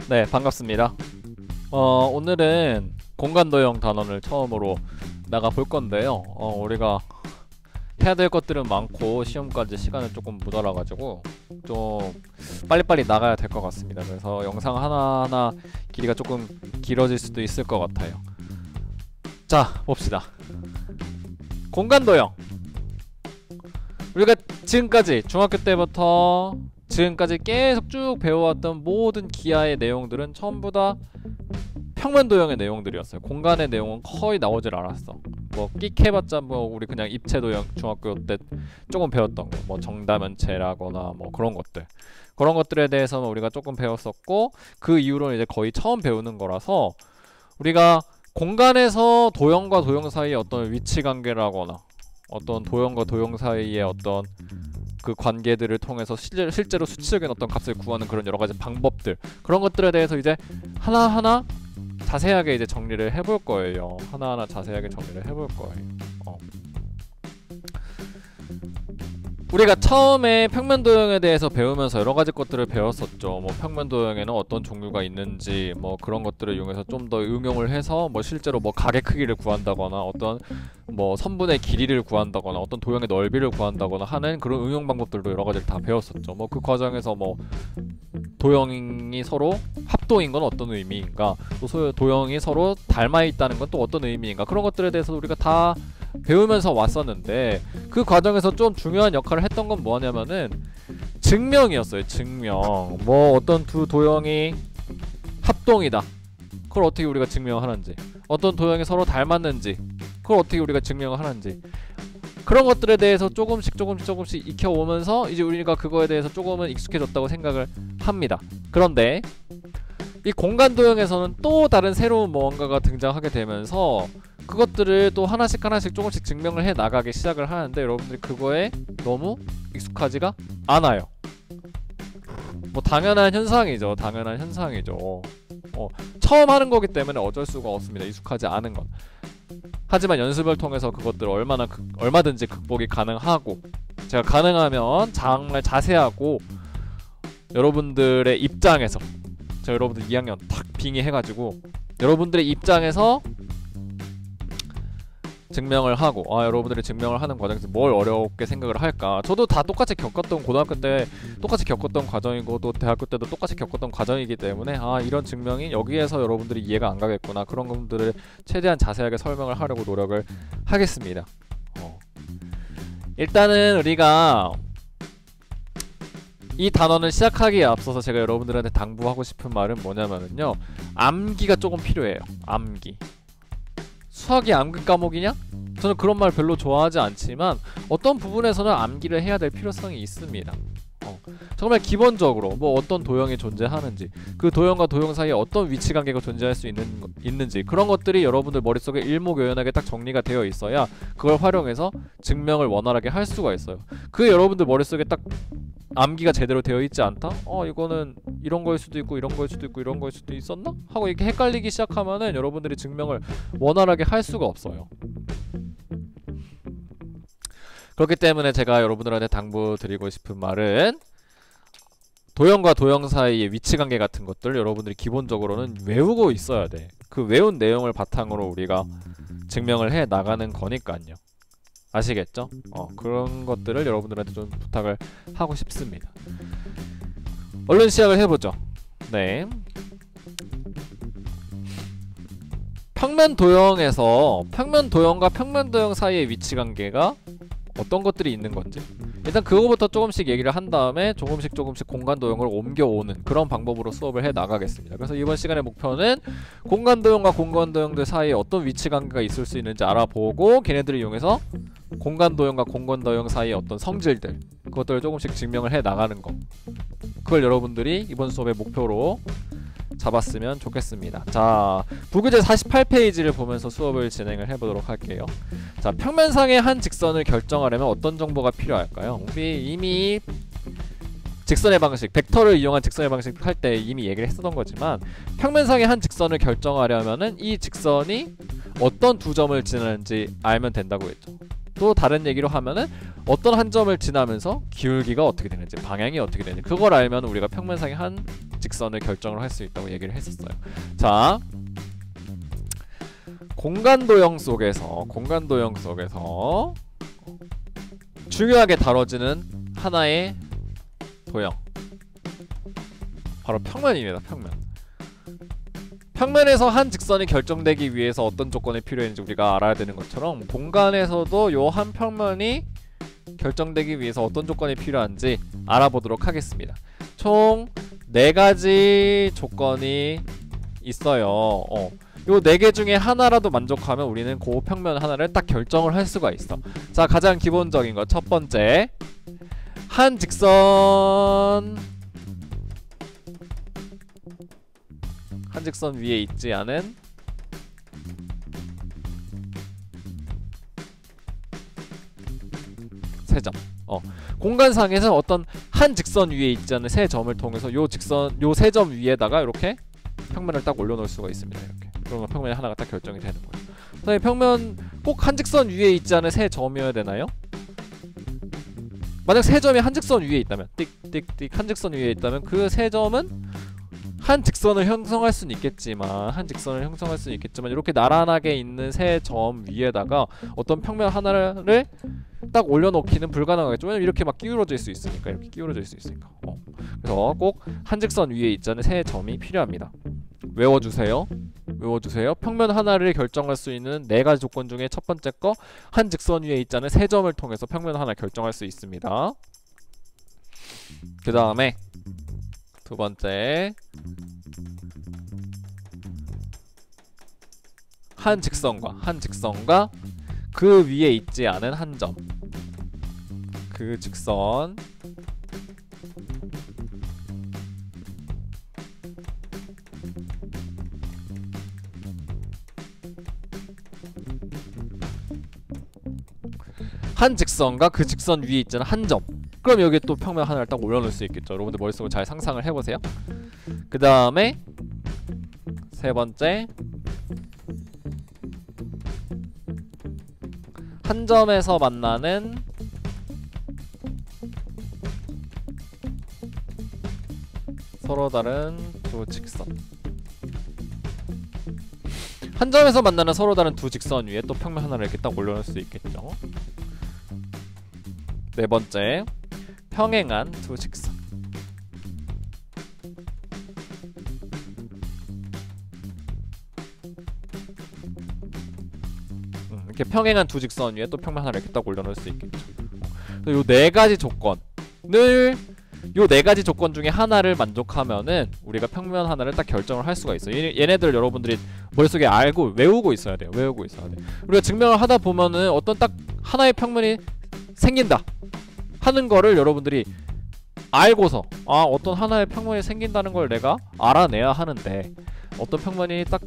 네, 반갑습니다. 오늘은 공간도형 단원을 처음으로 나가 볼 건데요. 우리가 해야 될 것들은 많고 시험까지 시간을 조금 모자라가지고 좀 빨리빨리 나가야 될 것 같습니다. 그래서 영상 하나하나 길이가 조금 길어질 수도 있을 것 같아요. 자, 봅시다. 공간도형. 우리가 지금까지 중학교 때부터 지금까지 계속 쭉 배워왔던 모든 기하의 내용들은 전부 다 평면도형의 내용들이었어요. 공간의 내용은 거의 나오질 않았어. 뭐 끽해봤자 뭐 우리 그냥 입체도형 중학교 때 조금 배웠던 거, 뭐 정다면체라거나 뭐 그런 것들에 대해서는 우리가 조금 배웠었고, 그 이후로는 이제 거의 처음 배우는 거라서 우리가 공간에서 도형과 도형 사이의 어떤 위치 관계라거나 어떤 도형과 도형 사이의 어떤 그 관계들을 통해서 실제로 수치적인 어떤 값을 구하는 그런 여러 가지 방법들, 그런 것들에 대해서 이제 하나하나 자세하게 이제 정리를 해볼 거예요. 하나하나 자세하게 정리를 해볼 거예요. 우리가 처음에 평면도형에 대해서 배우면서 여러 가지 것들을 배웠었죠. 뭐 평면도형에는 어떤 종류가 있는지, 뭐 그런 것들을 이용해서 좀 더 응용을 해서 뭐 실제로 뭐 각의 크기를 구한다거나 어떤 뭐 선분의 길이를 구한다거나 어떤 도형의 넓이를 구한다거나 하는 그런 응용 방법들도 여러 가지를 다 배웠었죠. 뭐 그 과정에서 뭐 도형이 서로 합도인 건 어떤 의미인가, 또 도형이 서로 닮아 있다는 건 또 어떤 의미인가, 그런 것들에 대해서 우리가 다 배우면서 왔었는데, 그 과정에서 좀 중요한 역할을 했던 건 뭐냐면은 증명이었어요. 증명. 뭐 어떤 두 도형이 합동이다, 그걸 어떻게 우리가 증명하는지, 어떤 도형이 서로 닮았는지 그걸 어떻게 우리가 증명을 하는지, 그런 것들에 대해서 조금씩 익혀오면서 이제 우리가 그거에 대해서 조금은 익숙해졌다고 생각을 합니다. 그런데 이 공간도형에서는 또 다른 새로운 무언가가 등장하게 되면서 그것들을 또 하나씩 조금씩 증명을 해 나가기 시작을 하는데, 여러분들이 그거에 너무 익숙하지가 않아요. 뭐 당연한 현상이죠. 처음 하는 거기 때문에 어쩔 수가 없습니다. 익숙하지 않은 건. 하지만 연습을 통해서 그것들을 얼마든지 극복이 가능하고, 제가 가능하면 정말 자세하고 여러분들의 입장에서, 제가 여러분들 2학년 탁 빙의해가지고 여러분들의 입장에서 증명을 하고, 여러분들이 증명을 하는 과정에서 뭘 어렵게 생각을 할까. 저도 다 똑같이 겪었던, 고등학교 때 똑같이 겪었던 과정이고 또 대학교 때도 똑같이 겪었던 과정이기 때문에 이런 증명이 여기에서 여러분들이 이해가 안 가겠구나, 그런 것들을 최대한 자세하게 설명을 하려고 노력을 하겠습니다. 일단은 우리가 이 단원을 시작하기에 앞서서 제가 여러분들한테 당부하고 싶은 말은 뭐냐면은요, 암기가 조금 필요해요. 암기. 수학이 암기 과목이냐? 저는 그런 말 별로 좋아하지 않지만 어떤 부분에서는 암기를 해야 될 필요성이 있습니다. 정말 기본적으로 뭐 어떤 도형이 존재하는지, 그 도형과 도형 사이에 어떤 위치관계가 존재할 수 있는지, 그런 것들이 여러분들 머릿속에 일목요연하게 딱 정리가 되어 있어야 그걸 활용해서 증명을 원활하게 할 수가 있어요. 그 여러분들 머릿속에 딱 암기가 제대로 되어 있지 않다? 이거는 이런 거일 수도 있고 이런 거일 수도 있고 이런 거일 수도 있었나? 하고 이렇게 헷갈리기 시작하면은 여러분들이 증명을 원활하게 할 수가 없어요. 그렇기 때문에 제가 여러분들한테 당부드리고 싶은 말은, 도형과 도형 사이의 위치관계 같은 것들 여러분들이 기본적으로는 외우고 있어야 돼. 그 외운 내용을 바탕으로 우리가 증명을 해 나가는 거니까요. 아시겠죠? 그런 것들을 여러분들한테 좀 부탁을 하고 싶습니다. 얼른 시작을 해보죠. 네. 평면도형에서 평면도형과 평면도형 사이의 위치관계가 어떤 것들이 있는 건지, 일단 그거부터 조금씩 얘기를 한 다음에 조금씩 공간도형을 옮겨오는 그런 방법으로 수업을 해 나가겠습니다. 그래서 이번 시간의 목표는 공간도형과 공간도형들 사이에 어떤 위치관계가 있을 수 있는지 알아보고, 걔네들을 이용해서 공간도형과 공간도형 사이의 어떤 성질들, 그것들을 조금씩 증명을 해 나가는 거, 그걸 여러분들이 이번 수업의 목표로 잡았으면 좋겠습니다. 자, 부교재 48페이지를 보면서 수업을 진행을 해보도록 할게요. 자, 평면상의 한 직선을 결정하려면 어떤 정보가 필요할까요? 우리 이미 직선의 방식, 벡터를 이용한 직선의 방식 할 때 이미 얘기를 했었던 거지만, 평면상의 한 직선을 결정하려면은 이 직선이 어떤 두 점을 지나는지 알면 된다고 했죠. 또 다른 얘기로 하면은 어떤 한 점을 지나면서 기울기가 어떻게 되는지, 방향이 어떻게 되는지, 그걸 알면 우리가 평면상의 한 직선을 결정을 할 수 있다고 얘기를 했었어요. 자, 공간도형 속에서 중요하게 다뤄지는 하나의 도형, 바로 평면입니다. 평면에서 한 직선이 결정되기 위해서 어떤 조건이 필요했는지 우리가 알아야 되는 것처럼 공간에서도 요 한 평면이 결정되기 위해서 어떤 조건이 필요한지 알아보도록 하겠습니다. 총 4가지 조건이 있어요. 요 4개 중에 하나라도 만족하면 우리는 그 평면 하나를 딱 결정을 할 수가 있어. 자, 가장 기본적인 거 첫 번째, 한 직선 위에 있지 않은 세 점. 공간상에서 어떤 한 직선 위에 있지 않은 세 점을 통해서 요 세 점 위에다가 이렇게 평면을 딱 올려놓을 수가 있습니다. 이렇게. 그러면 평면이 하나가 딱 결정이 되는 거예요. 선생님, 평면 꼭 한 직선 위에 있지 않은 세 점이어야 되나요? 만약 세 점이 한 직선 위에 있다면, 띡띡띡 한 직선 위에 있다면 그 세 점은 한 직선을 형성할 수는 있겠지만 이렇게 나란하게 있는 세 점 위에다가 어떤 평면 하나를 딱 올려놓기는 불가능하겠죠. 왜냐면 이렇게 막 기울어질 수 있으니까. 그래서 꼭 한 직선 위에 있자는 세 점이 필요합니다. 외워주세요. 평면 하나를 결정할 수 있는 4가지 조건 중에 첫 번째 거, 한 직선 위에 있자는 세 점을 통해서 평면 하나 결정할 수 있습니다. 그 다음에 두 번째, 한 직선과 그 위에 있지 않은 한 점, 그 직선 한 직선과 그 직선 위에 있잖아 한 점. 그럼 여기에 또 평면 하나를 딱 올려놓을 수 있겠죠. 여러분들 머릿속으로 잘 상상을 해보세요. 그 다음에 세 번째, 한 점에서 만나는 서로 다른 두 직선. 한 점에서 만나는 서로 다른 두 직선 위에 또 평면 하나를 이렇게 딱 올려놓을 수 있겠죠. 네 번째, 평행한 두 직선. 이렇게 평행한 두 직선 위에 또 평면 하나를 이렇게 딱 올려놓을 수 있겠죠. 요 4가지 조건 중에 하나를 만족하면은 우리가 평면 하나를 딱 결정을 할 수가 있어요. 얘네들 여러분들이 머릿속에 알고 외우고 있어야 돼요. 우리가 증명을 하다 보면은 어떤 딱 하나의 평면이 생긴다 하는 거를 여러분들이 알고서 어떤 하나의 평면이 생긴다는 걸 내가 알아내야 하는데, 어떤 평면이 딱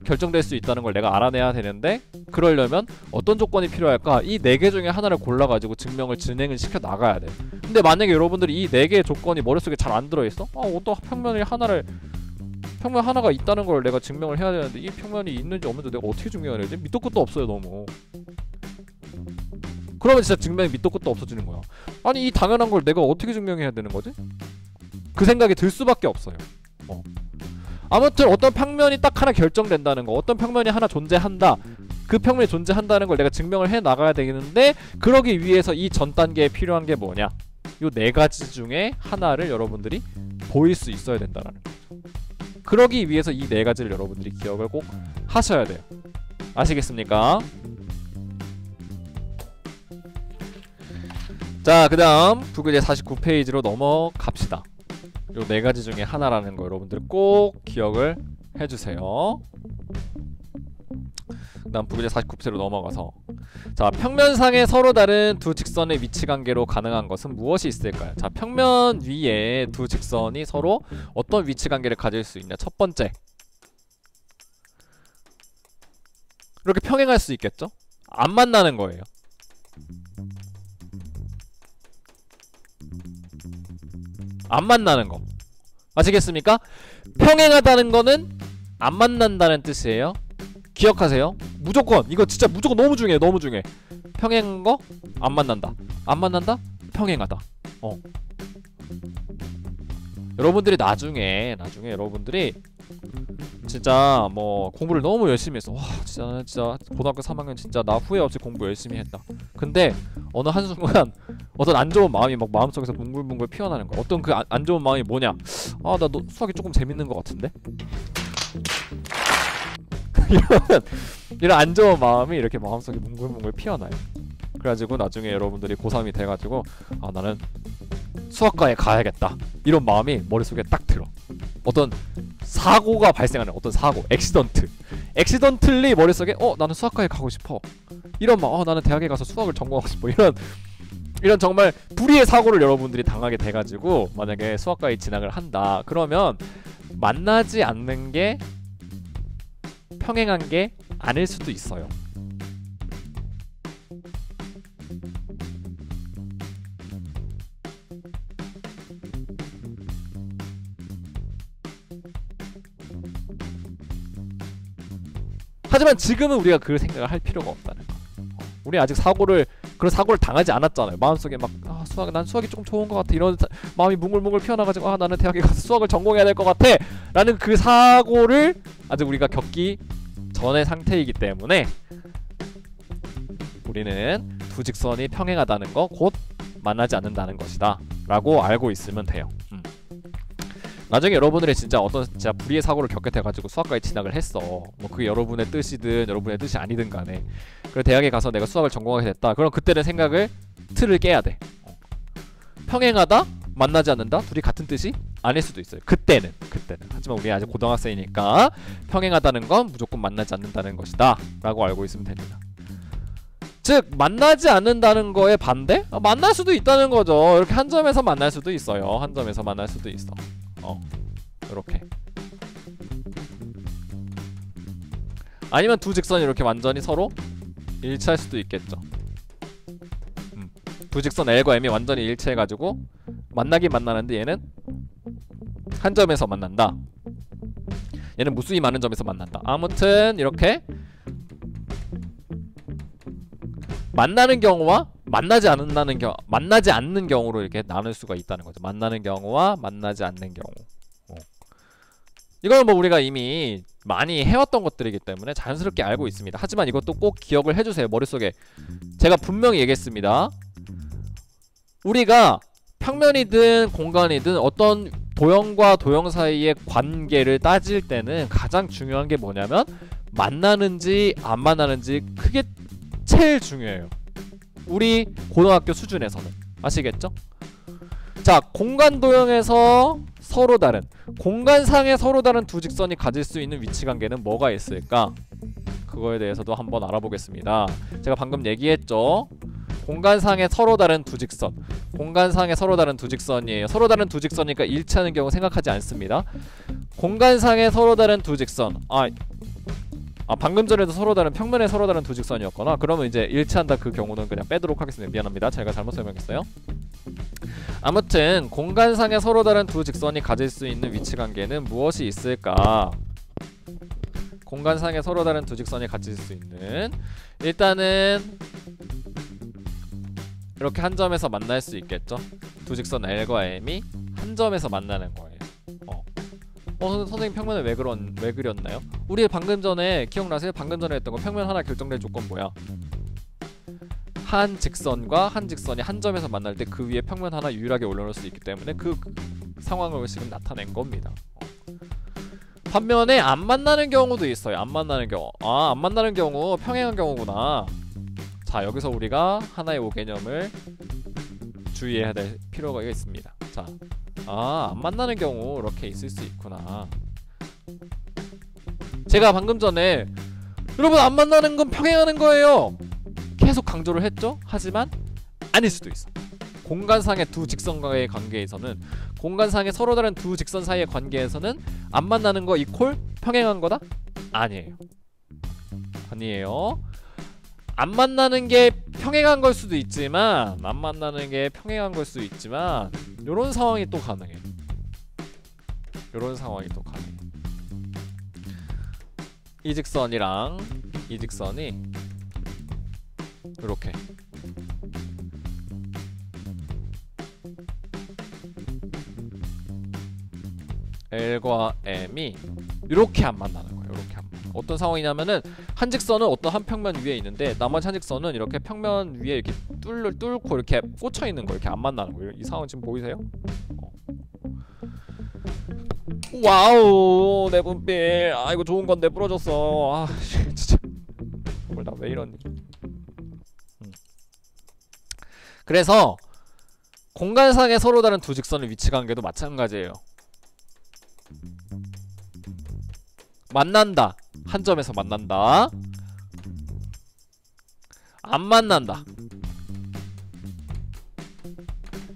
결정될 수 있다는 걸 내가 알아내야 되는데, 그러려면 어떤 조건이 필요할까? 이 4개 중에 하나를 골라가지고 진행을 시켜 나가야 돼. 근데 만약에 여러분들이 이 4개의 조건이 머릿속에 잘 안 들어있어? 어떤 평면 하나가 있다는 걸 내가 증명을 해야 되는데 이 평면이 있는지 없는지 내가 어떻게 증명해야 되지? 밑도 끝도 없어요, 너무. 그러면 진짜 증명이 밑도 끝도 없어지는 거야. 아니, 이 당연한 걸 내가 어떻게 증명해야 되는 거지? 그 생각이 들 수밖에 없어요. 아무튼 어떤 평면이 딱 하나 결정된다는 거, 어떤 평면이 하나 존재한다, 그 평면이 존재한다는 걸 내가 증명을 해 나가야 되는데, 그러기 위해서 이 전 단계에 필요한 게 뭐냐? 요 4가지 중에 하나를 여러분들이 보일 수 있어야 된다는 거죠. 그러기 위해서 이 4가지를 여러분들이 기억을 꼭 하셔야 돼요. 아시겠습니까? 자, 그 다음 부교재 49페이지로 넘어갑시다. 요 4가지 중에 하나라는 거 여러분들 꼭 기억을 해주세요. 그 다음 부교재 49페이지로 넘어가서, 자, 평면상에 서로 다른 두 직선의 위치관계로 가능한 것은 무엇이 있을까요? 자, 평면 위에 두 직선이 서로 어떤 위치관계를 가질 수 있냐. 첫 번째, 이렇게 평행할 수 있겠죠? 안 만나는 거예요. 안 만나는 거. 아시겠습니까? 평행하다는 거는 안 만난다는 뜻이에요. 기억하세요. 무조건 이거 진짜 무조건 너무 중요해. 평행한 거 안 만난다. 안 만난다? 평행하다. 여러분들이 나중에 여러분들이 진짜 뭐 공부를 너무 열심히 했어. 와 진짜 고등학교 3학년 진짜 나 후회 없이 공부 열심히 했다. 근데 어느 한순간 어떤 안 좋은 마음이 막 마음속에서 뭉글뭉글 피어나는 거야. 어떤 그 안 좋은 마음이 뭐냐? 아 나 너 수학이 조금 재밌는 것 같은데? 이런 안 좋은 마음이 이렇게 마음속에 뭉글뭉글 피어나요. 그래가지고 나중에 여러분들이 고3이 돼가지고 아 나는 수학과에 가야겠다 이런 마음이 머릿속에 딱 들어. 어떤 사고가 발생하는 어떤 사고, 액시던틀리 머릿속에 나는 수학과에 가고 싶어 이런 막 나는 대학에 가서 수학을 전공하고 싶어 이런 정말 불의의 사고를 여러분들이 당하게 돼가지고 만약에 수학과에 진학을 한다 그러면 만나지 않는 게 평행한 게 아닐 수도 있어요. 하지만 지금은 우리가 그 생각을 할 필요가 없다는 거. 우리 아직 그런 사고를 당하지 않았잖아요. 마음속에 막 난 수학이 조금 좋은 것 같아 이런 마음이 뭉글뭉글 피어나가지고 나는 대학에 가서 수학을 전공해야 될 것 같아 라는 그 사고를 아직 우리가 겪기 전의 상태이기 때문에 우리는 두 직선이 평행하다는 거 곧 만나지 않는다는 것이다 라고 알고 있으면 돼요. 나중에 여러분들이 진짜 어떤 진짜 불의의 사고를 겪게 돼가지고 수학과에 진학을 했어. 뭐 그게 여러분의 뜻이든 여러분의 뜻이 아니든 간에 그래 대학에 가서 내가 수학을 전공하게 됐다. 그럼 그때는 틀을 깨야 돼. 평행하다? 만나지 않는다? 둘이 같은 뜻이 아닐 수도 있어요. 그때는. 하지만 우리 아직 고등학생이니까 평행하다는 건 무조건 만나지 않는다는 것이다 라고 알고 있으면 됩니다. 즉 만나지 않는다는 거에 반대? 만날 수도 있다는 거죠. 이렇게 한 점에서 만날 수도 있어요. 한 점에서 만날 수도 있어. 이렇게. 아니면 두 직선이 이렇게 완전히 서로 일치할 수도 있겠죠. 두 직선 L과 M이 완전히 일치해가지고 만나긴 만나는데 얘는 한 점에서 만난다. 얘는 무수히 많은 점에서 만난다. 아무튼 이렇게 만나는 경우와 만나지 않는 경우로 이렇게 나눌 수가 있다는 거죠. 만나는 경우와 만나지 않는 경우. 이건 뭐 우리가 이미 많이 해왔던 것들이기 때문에 자연스럽게 알고 있습니다. 하지만 이것도 꼭 기억을 해주세요. 머릿속에. 제가 분명히 얘기했습니다. 우리가 평면이든 공간이든 어떤 도형과 도형 사이의 관계를 따질 때는 가장 중요한 게 뭐냐면 만나는지 안 만나는지 그게 제일 중요해요. 우리 고등학교 수준에서는. 아시겠죠? 자, 공간 도형에서 서로 다른 공간상에 서로 다른 두 직선이 가질 수 있는 위치관계는 뭐가 있을까? 그거에 대해서도 한번 알아보겠습니다. 제가 방금 얘기했죠. 공간상에 서로 다른 두 직선. 공간상에 서로 다른 두 직선이에요. 서로 다른 두 직선이니까 일치하는 경우 생각하지 않습니다. 공간상에 서로 다른 두 직선. 방금 전에도 서로 다른 평면에 서로 다른 두 직선이었거나 그러면 이제 일치한다 그 경우는 그냥 빼도록 하겠습니다. 미안합니다. 제가 잘못 설명했어요. 아무튼 공간상에 서로 다른 두 직선이 가질 수 있는 위치관계는 무엇이 있을까? 공간상에 서로 다른 두 직선이 가질 수 있는 일단은 이렇게 한 점에서 만날 수 있겠죠? 두 직선 L과 M이 한 점에서 만나는 거예요. 선생님 평면을 왜 그렸나요? 우리 방금 전에 기억나세요? 방금 전에 했던 거 평면 하나 결정될 조건 뭐야? 한 직선과 한 직선이 한 점에서 만날 때 그 위에 평면 하나 유일하게 올려놓을 수 있기 때문에 그 상황을 지금 나타낸 겁니다. 반면에 안 만나는 경우도 있어요. 안 만나는 경우. 안 만나는 경우 평행한 경우구나. 자, 여기서 우리가 하나의 오개념을 주의해야 될 필요가 있습니다. 자, 안 만나는 경우 이렇게 있을 수 있구나. 제가 방금 전에 여러분 안 만나는 건 평행하는 거예요 계속 강조를 했죠? 하지만 아닐 수도 있어. 공간상의 두 직선과의 관계에서는 공간상의 서로 다른 두 직선 사이의 관계에서는 안 만나는 거 이퀄 평행한 거다? 아니에요. 안 만나는 게 평행한 걸 수도 있지만 요런 상황이 또 가능해. 이 직선이랑 이 직선이 이렇게 L과 M이 이렇게 안 만나는 거예요. 이렇게 안 만나. 어떤 상황이냐면은 한 직선은 어떤 한 평면 위에 있는데 나머지 한 직선은 이렇게 평면 위에 이렇게 뚫고 이렇게 꽂혀 있는 거 이렇게 안 만나는 거예요. 이 상황 지금 보이세요? 와우 내 분필. 아 이거 좋은 건데 부러졌어. 아 진짜 뭘 나 왜 이러니. 그래서 공간상에 서로 다른 두 직선의 위치 관계도 마찬가지예요. 만난다. 한 점에서 만난다. 안 만난다.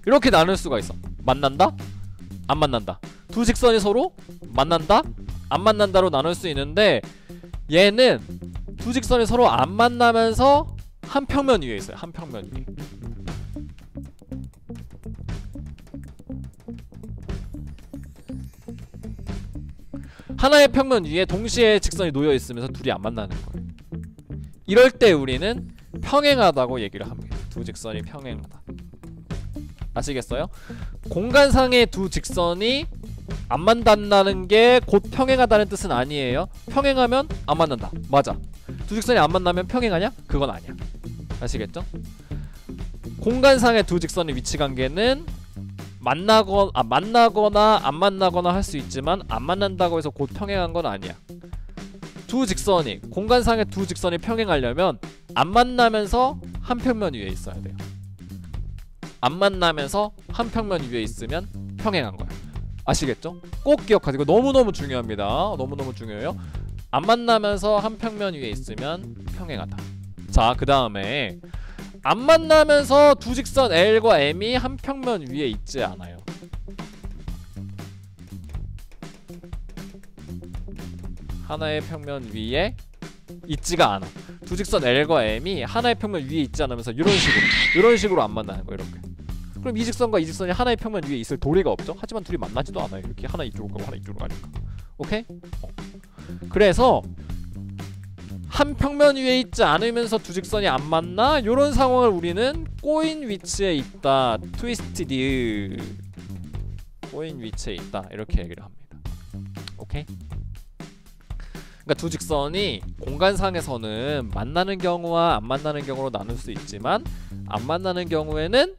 이렇게 나눌 수가 있어. 만난다. 안 만난다. 두 직선이 서로 만난다. 안 만난다로 나눌 수 있는데 얘는 두 직선이 서로 안 만나면서 한 평면 위에 있어요. 한 평면 위에. 하나의 평면 위에 동시에 직선이 놓여 있으면서 둘이 안 만나는 거예요. 이럴 때 우리는 평행하다고 얘기를 합니다. 두 직선이 평행하다. 아시겠어요? 공간상의 두 직선이 안 만난다는 게 곧 평행하다는 뜻은 아니에요. 평행하면 안 만난다. 맞아. 두 직선이 안 만나면 평행하냐? 그건 아니야. 아시겠죠? 공간상의 두 직선의 위치 관계는 만나거나 안 만나거나 할 수 있지만 안 만난다고 해서 곧 평행한 건 아니야. 두 직선이 공간상의 두 직선이 평행하려면 안 만나면서 한 평면 위에 있어야 돼요. 안 만나면서 한 평면 위에 있으면 평행한 거야. 아시겠죠? 꼭 기억하세요. 이거 너무너무 중요합니다. 너무너무 중요해요. 안 만나면서 한 평면 위에 있으면 평행하다. 자, 그 다음에 안 만나면서 두 직선 L과 M이 한 평면 위에 있지 않아요. 하나의 평면 위에 있지가 않아. 두 직선 L과 M이 하나의 평면 위에 있지 않으면서 이런 식으로 안 만나는 거예요. 이렇게. 그럼 이 직선과 이 직선이 하나의 평면 위에 있을 도리가 없죠. 하지만 둘이 만나지도 않아요. 이렇게 하나 이쪽으로 가고 하나 이쪽으로 가니까. 오케이? 그래서 한 평면 위에 있지 않으면서 두 직선이 안 만나? 요런 상황을 우리는 꼬인 위치에 있다. 트위스티드. 꼬인 위치에 있다. 이렇게 얘기를 합니다. 오케이? 그러니까 두 직선이 공간상에서는 만나는 경우와 안 만나는 경우로 나눌 수 있지만 안 만나는 경우에는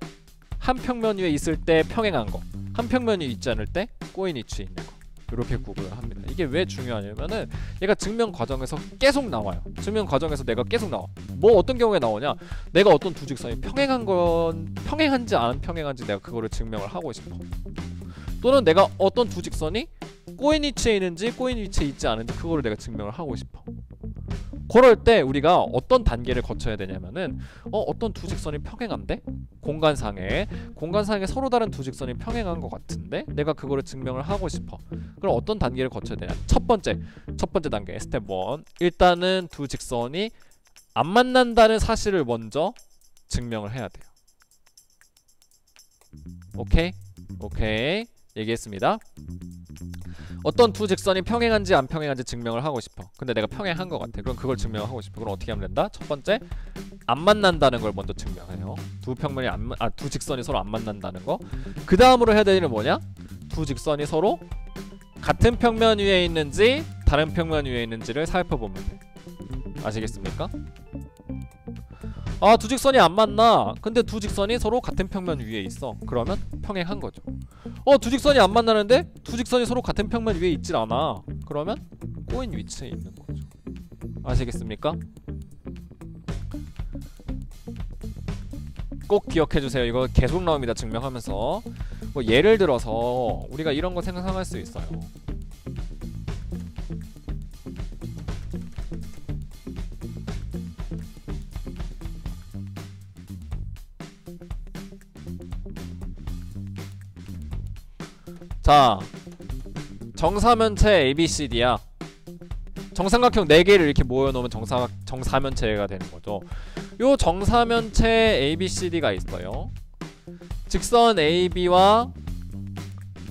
한 평면 위에 있을 때 평행한 거, 한 평면 위에 있지 않을 때 꼬인 위치에 있는 거. 이렇게 구분을 합니다. 이게 왜 중요하냐면은 얘가 증명 과정에서 계속 나와요. 증명 과정에서 내가 계속 나와. 뭐 어떤 경우에 나오냐? 내가 어떤 두 직선이 평행한지 안 평행한지 내가 그거를 증명을 하고 싶어. 또는 내가 어떤 두 직선이 꼬인 위치에 있는지 꼬인 위치에 있지 않은지 그거를 내가 증명을 하고 싶어. 그럴 때 우리가 어떤 단계를 거쳐야 되냐면은 어떤 두 직선이 평행한데? 공간상에 서로 다른 두 직선이 평행한 것 같은데? 내가 그거를 증명을 하고 싶어. 그럼 어떤 단계를 거쳐야 되냐? 첫 번째 단계 스텝 1. 일단은 두 직선이 안 만난다는 사실을 먼저 증명을 해야 돼요. 오케이? 얘기했습니다. 어떤 두 직선이 평행한지 안 평행한지 증명을 하고 싶어. 근데 내가 평행한 것 같아. 그럼 그걸 증명하고 싶어. 그럼 어떻게 하면 된다? 첫 번째, 안 만난다는 걸 먼저 증명해요. 두 직선이 서로 안 만난다는 거. 그 다음으로 해야 될 일은 뭐냐? 두 직선이 서로 같은 평면 위에 있는지 다른 평면 위에 있는지를 살펴보면 돼. 아시겠습니까? 두 직선이 안 만나. 근데 두 직선이 서로 같은 평면 위에 있어. 그러면 평행한 거죠. 두 직선이 안 만나는데 두 직선이 서로 같은 평면 위에 있질 않아. 그러면 꼬인 위치에 있는 거죠. 아시겠습니까? 꼭 기억해주세요. 이거 계속 나옵니다. 증명하면서. 뭐 예를 들어서 우리가 이런 거 생각할 수 있어요. 자, 정사면체 ABCD야. 정삼각형 4개를 이렇게 모여놓으면 정사면체가 되는 거죠. 요 정사면체 ABCD가 있어요. 직선 AB와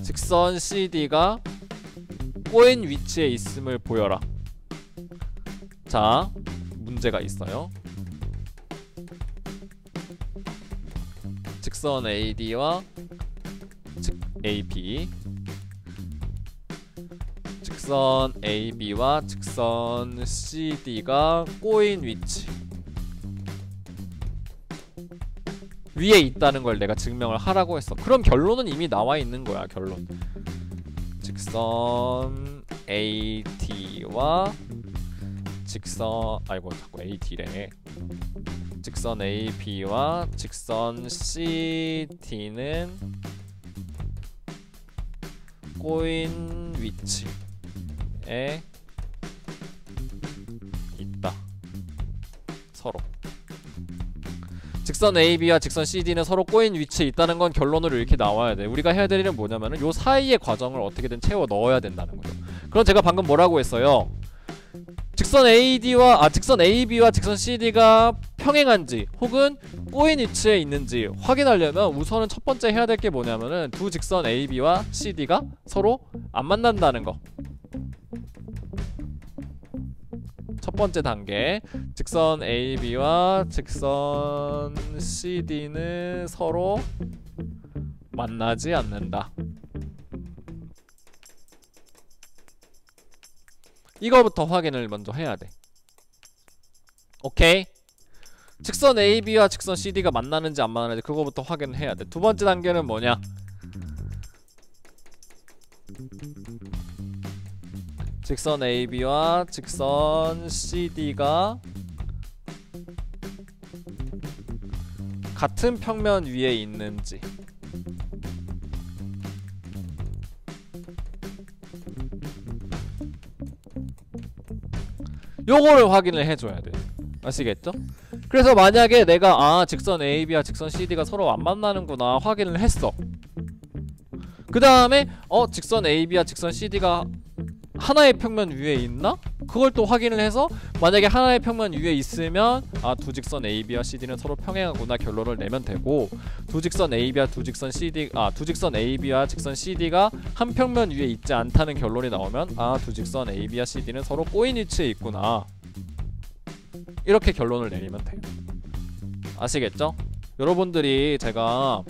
직선 CD가 꼬인 위치에 있음을 보여라. 자, 문제가 있어요. 직선 AD와 AB 직선 AB와 직선 CD가 꼬인 위치 위에 있다는 걸 내가 증명을 하라고 했어. 그럼 결론은 이미 나와 있는 거야. 결론. 직선 AT와 직선 자꾸 AT래. 직선 AB와 직선 CD는 꼬인 위치에 있다. 서로. 직선 AB와 직선 CD는 서로 꼬인 위치에 있다는 건 결론으로 이렇게 나와야 돼. 우리가 해야 될 일은 뭐냐면은 요 사이의 과정을 어떻게든 채워 넣어야 된다는 거죠. 그럼 제가 방금 뭐라고 했어요? 직선 AB와 직선 CD가 평행한지 혹은 꼬인 위치에 있는지 확인하려면 우선은 첫 번째 해야 될 게 뭐냐면은 두 직선 AB와 CD가 서로 안 만난다는 거. 첫 번째 단계. 직선 AB와 직선 CD는 서로 만나지 않는다. 이거부터 확인을 먼저 해야 돼. 오케이? 직선 AB와 직선 CD가 만나는지 안 만나는지 그거부터 확인을 해야 돼. 두 번째 단계는 뭐냐? 직선 AB와 직선 CD가 같은 평면 위에 있는지. 요거를 확인을 해줘야 돼. 아시겠죠? 그래서 만약에 내가 직선 AB와 직선 CD가 서로 안 만나는구나 확인을 했어. 그 다음에 직선 AB와 직선 CD가 하나의 평면 위에 있나? 그걸 또 확인을 해서 만약에 하나의 평면 위에 있으면 두 직선 AB와 CD는 서로 평행하구나 결론을 내면 되고, 두 직선 AB와 직선 CD가 한 평면 위에 있지 않다는 결론이 나오면 두 직선 AB와 CD는 서로 꼬인 위치에 있구나 이렇게 결론을 내리면 돼요. 아시겠죠? 여러분들이 제가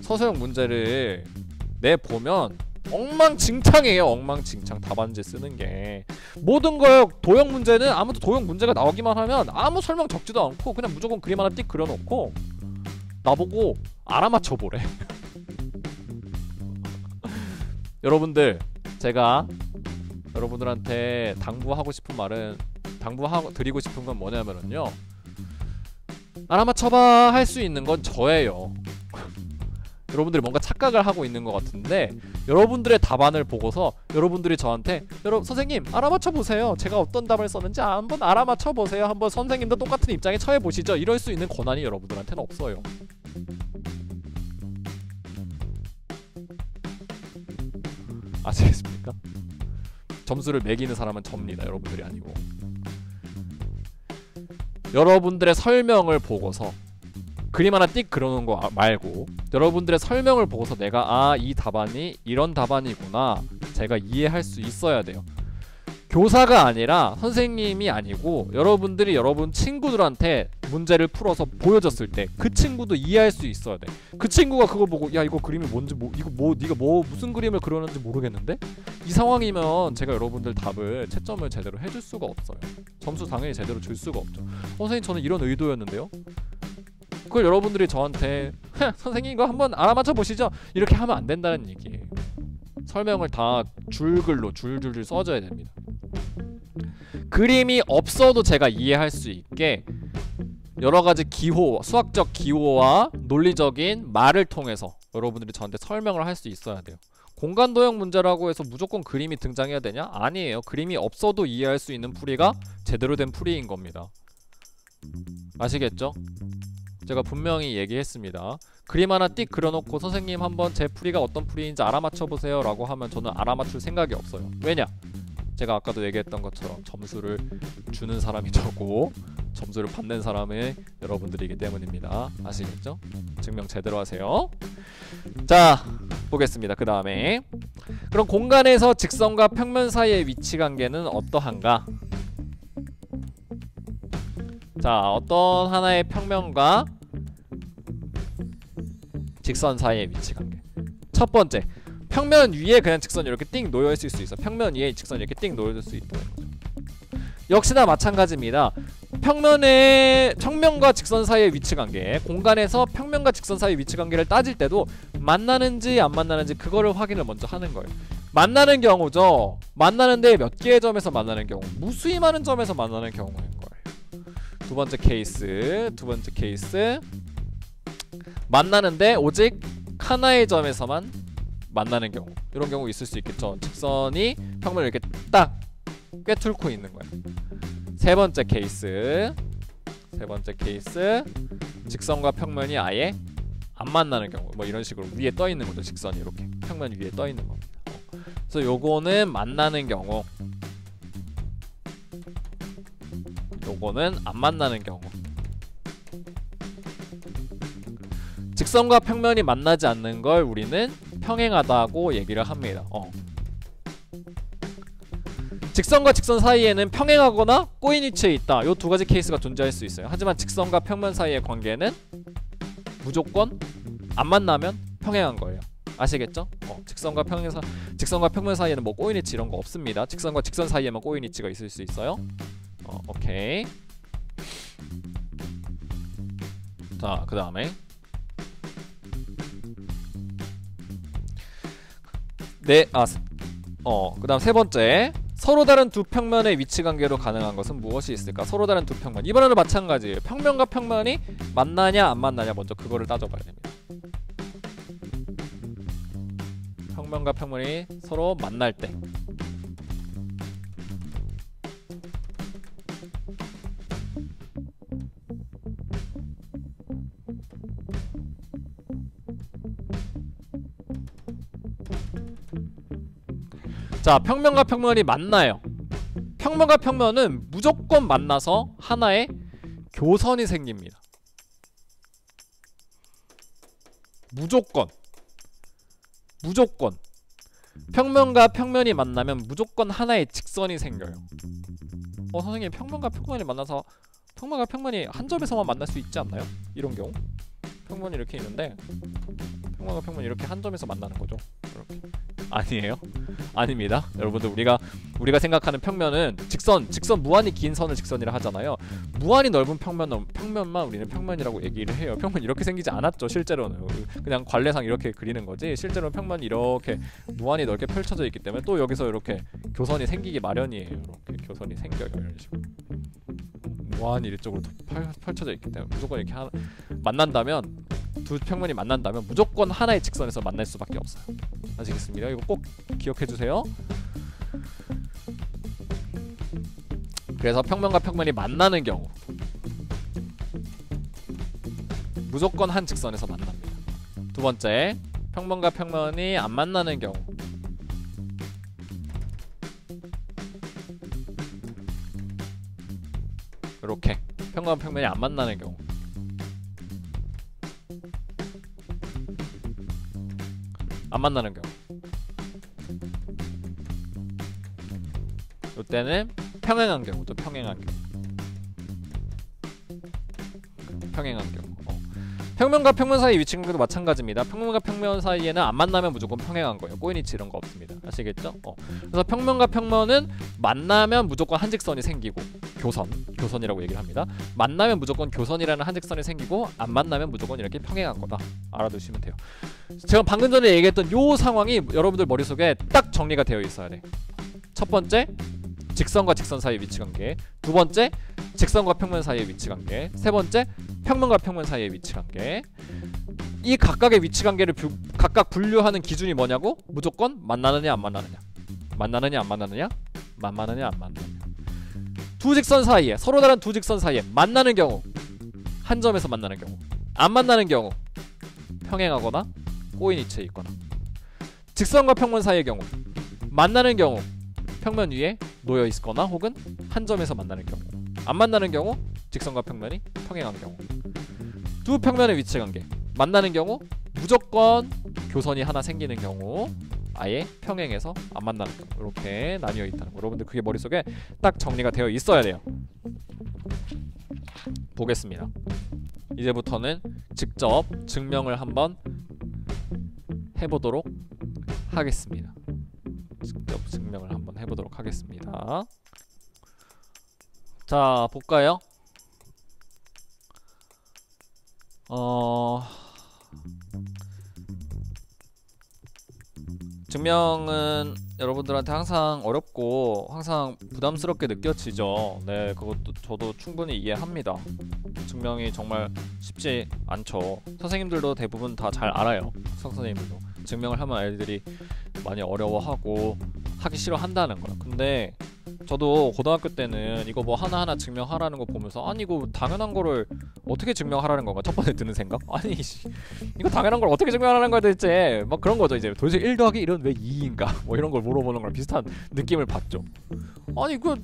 서술형 문제를 내보면 엉망진창이에요. 엉망진창. 답안지 쓰는 게 모든 걸 도형 문제는 아무도 도형 문제가 나오기만 하면 아무 설명 적지도 않고 그냥 무조건 그림 하나 띡 그려놓고 나보고 알아맞혀 보래. 여러분들, 제가 여러분들한테 드리고 싶은 건 뭐냐면은요, 알아맞혀봐 할 수 있는 건 저예요. 여러분들이 뭔가 착각을 하고 있는 것 같은데, 여러분들의 답안을 보고서 여러분들이 저한테 선생님 알아맞혀 보세요, 제가 어떤 답을 썼는지 한번 알아맞혀 보세요, 한번 선생님도 똑같은 입장에 처해 보시죠, 이럴 수 있는 권한이 여러분들한테는 없어요. 아시겠습니까? 점수를 매기는 사람은 접니다. 여러분들이 아니고. 여러분들의 설명을 보고서 그림 하나 띡 그려놓은 거 말고 여러분들의 설명을 보고서 내가 이 답안이 이런 답안이구나 제가 이해할 수 있어야 돼요. 교사가 아니라 선생님이 아니고 여러분들이 여러분 친구들한테 문제를 풀어서 보여줬을 때 그 친구도 이해할 수 있어야 돼. 그 친구가 그거 보고 야 이거 그림이 뭔지 네가 무슨 그림을 그렸는지 모르겠는데? 이 상황이면 제가 여러분들 답을 채점을 제대로 해줄 수가 없어요. 점수 당연히 제대로 줄 수가 없죠. 선생님 저는 이런 의도였는데요? 그걸 여러분들이 저한테 선생님 이거 한번 알아맞혀 보시죠 이렇게 하면 안 된다는 얘기예요. 설명을 다 줄글로 줄줄줄 써줘야 됩니다. 그림이 없어도 제가 이해할 수 있게 여러가지 기호, 수학적 기호와 논리적인 말을 통해서 여러분들이 저한테 설명을 할 수 있어야 돼요. 공간도형 문제라고 해서 무조건 그림이 등장해야 되냐? 아니에요. 그림이 없어도 이해할 수 있는 풀이가 제대로 된 풀이인 겁니다. 아시겠죠? 제가 분명히 얘기했습니다. 그림 하나 띡 그려놓고 선생님 한번 제 풀이가 어떤 풀이인지 알아맞혀보세요 라고 하면 저는 알아맞출 생각이 없어요. 왜냐? 제가 아까도 얘기했던 것처럼 점수를 주는 사람이 저고 점수를 받는 사람이 여러분들이기 때문입니다. 아시겠죠? 증명 제대로 하세요. 자, 보겠습니다. 그 다음에 그럼 공간에서 직선과 평면 사이의 위치 관계는 어떠한가? 자, 어떤 하나의 평면과 직선 사이의 위치 관계. 첫 번째, 평면 위에 그냥 직선이 이렇게 띵 놓여 있을 수 있어. 평면 위에 직선이 이렇게 띵 놓여질 수 있다는 거죠. 역시나 마찬가지입니다. 평면과 직선 사이의 위치 관계, 공간에서 평면과 직선 사이의 위치 관계를 따질 때도 만나는지 안 만나는지 그거를 확인을 먼저 하는 거예요. 만나는 경우죠. 만나는데 몇 개의 점에서 만나는 경우, 무수히 많은 점에서 만나는 경우인 거예요. 두 번째 케이스. 만나는데 오직 하나의 점에서만 만나는 경우. 이런 경우 있을 수 있겠죠. 직선이 평면을 이렇게 딱 꿰뚫고 있는 거예요. 세 번째 케이스. 직선과 평면이 아예 안 만나는 경우. 뭐 이런 식으로 위에 떠 있는 거죠. 직선이 이렇게 평면 위에 떠 있는 겁니다. 그래서 요거는 만나는 경우, 요거는 안 만나는 경우. 직선과 평면이 만나지 않는 걸 우리는 평행하다고 얘기를 합니다. 직선과 직선 사이에는 평행하거나 꼬인 위치에 있다. 요 두 가지 케이스가 존재할 수 있어요. 하지만 직선과 평면 사이의 관계는 무조건 안 만나면 평행한 거예요. 아시겠죠? 직선과 평면 사이에는 뭐 꼬인 위치 이런 거 없습니다. 직선과 직선 사이에만 꼬인 위치가 있을 수 있어요. 오케이. 자, 그 다음에 그 다음 세 번째, 서로 다른 두 평면의 위치 관계로 가능한 것은 무엇이 있을까? 서로 다른 두 평면, 이번에는 마찬가지예요. 평면과 평면이 만나냐 안 만나냐 먼저 그거를 따져봐야 됩니다. 평면과 평면이 서로 만날 때, 자, 평면과 평면이 만나요. 평면과 평면은 무조건 만나서 하나의 교선이 생깁니다. 무조건 평면과 평면이 만나면 무조건 하나의 직선이 생겨요. 선생님, 평면과 평면이 만나서 평면과 평면이 한 점에서만 만날 수 있지 않나요? 이런 경우 평면이 이렇게 있는데 평면과 평면이 이렇게 한 점에서 만나는 거죠. 이렇게. 아니에요? 아닙니다. 여러분들, 우리가 생각하는 평면은 직선 무한히 긴 선을 직선이라 하잖아요. 무한히 넓은 평면만 우리는 평면이라고 얘기를 해요. 평면 이렇게 생기지 않았죠. 실제로는 그냥 관례상 이렇게 그리는 거지, 실제로는 평면이 이렇게 무한히 넓게 펼쳐져 있기 때문에 또 여기서 이렇게 교선이 생기기 마련이에요. 이렇게 교선이 생겨요. 이런 식으로 무한히 이쪽으로 펼쳐져 있기 때문에 무조건 이렇게 만난다면, 두 평면이 만난다면 무조건 하나의 직선에서 만날 수밖에 없어요. 아시겠습니까? 이거 꼭 기억해주세요. 그래서 평면과 평면이 만나는 경우 무조건 한 직선에서 만납니다. 두 번째, 평면과 평면이 안 만나는 경우, 이렇게 평면과 평면이 안 만나는 경우, 안 만나는 경우, 이때는 평행한 경우죠. 평행한 경우. 평면과 평면 사이 위치 관계도 마찬가지입니다. 평면과 평면 사이에는 안 만나면 무조건 평행한 거예요. 꼬인 위치 이런 거 없습니다. 아시겠죠? 그래서 평면과 평면은 만나면 무조건 한 직선이 생기고, 교선이라고 얘기를 합니다. 만나면 무조건 교선이라는 한 직선이 생기고, 안 만나면 무조건 이렇게 평행한 거다. 알아두시면 돼요. 제가 방금 전에 얘기했던 요 상황이 여러분들 머릿속에 딱 정리가 되어 있어야 돼. 첫 번째, 직선과 직선 사이의 위치 관계. 두 번째, 직선과 평면 사이의 위치 관계. 세 번째, 평면과 평면 사이의 위치 관계. 이 각각의 위치 관계를 각각 분류하는 기준이 뭐냐고? 무조건 만나느냐 안 만나느냐, 만나느냐 안 만나느냐, 만나느냐 안 만나느냐. 두 직선 사이에, 서로 다른 두 직선 사이에 만나는 경우, 한 점에서 만나는 경우, 안 만나는 경우, 평행하거나 꼬인 위치에 있거나. 직선과 평면 사이의 경우, 만나는 경우 평면 위에 놓여 있거나 혹은 한 점에서 만나는 경우, 안 만나는 경우 직선과 평면이 평행한 경우. 두 평면의 위치 관계, 만나는 경우 무조건 교선이 하나 생기는 경우, 아예 평행해서 안 만나는 경우. 이렇게 나뉘어 있다는 거, 여러분들 그게 머릿속에 딱 정리가 되어 있어야 돼요. 보겠습니다. 이제부터는 직접 증명을 한번 해보도록 하겠습니다. 직접 증명을 한번 해보도록 하겠습니다. 자, 볼까요? 증명은 여러분들한테 항상 어렵고 항상 부담스럽게 느껴지죠. 네, 그것도 저도 충분히 이해합니다. 증명이 정말 쉽지 않죠. 선생님들도 대부분 다 잘 알아요. 선생님들도 증명을 하면 애들이 많이 어려워하고 하기 싫어한다는 거예요. 근데 저도 고등학교 때는 이거 뭐 하나하나 증명하라는 거 보면서 아니 이거 당연한 거를 어떻게 증명하라는 건가 첫 번째 드는 생각? 아니 이거 당연한 걸 어떻게 증명하라는 거야 대체? 막 그런 거죠. 이제 도대체 1 더하기 1은 왜 2인가? 뭐 이런 걸 물어보는 거랑 비슷한 느낌을 받죠. 아니 그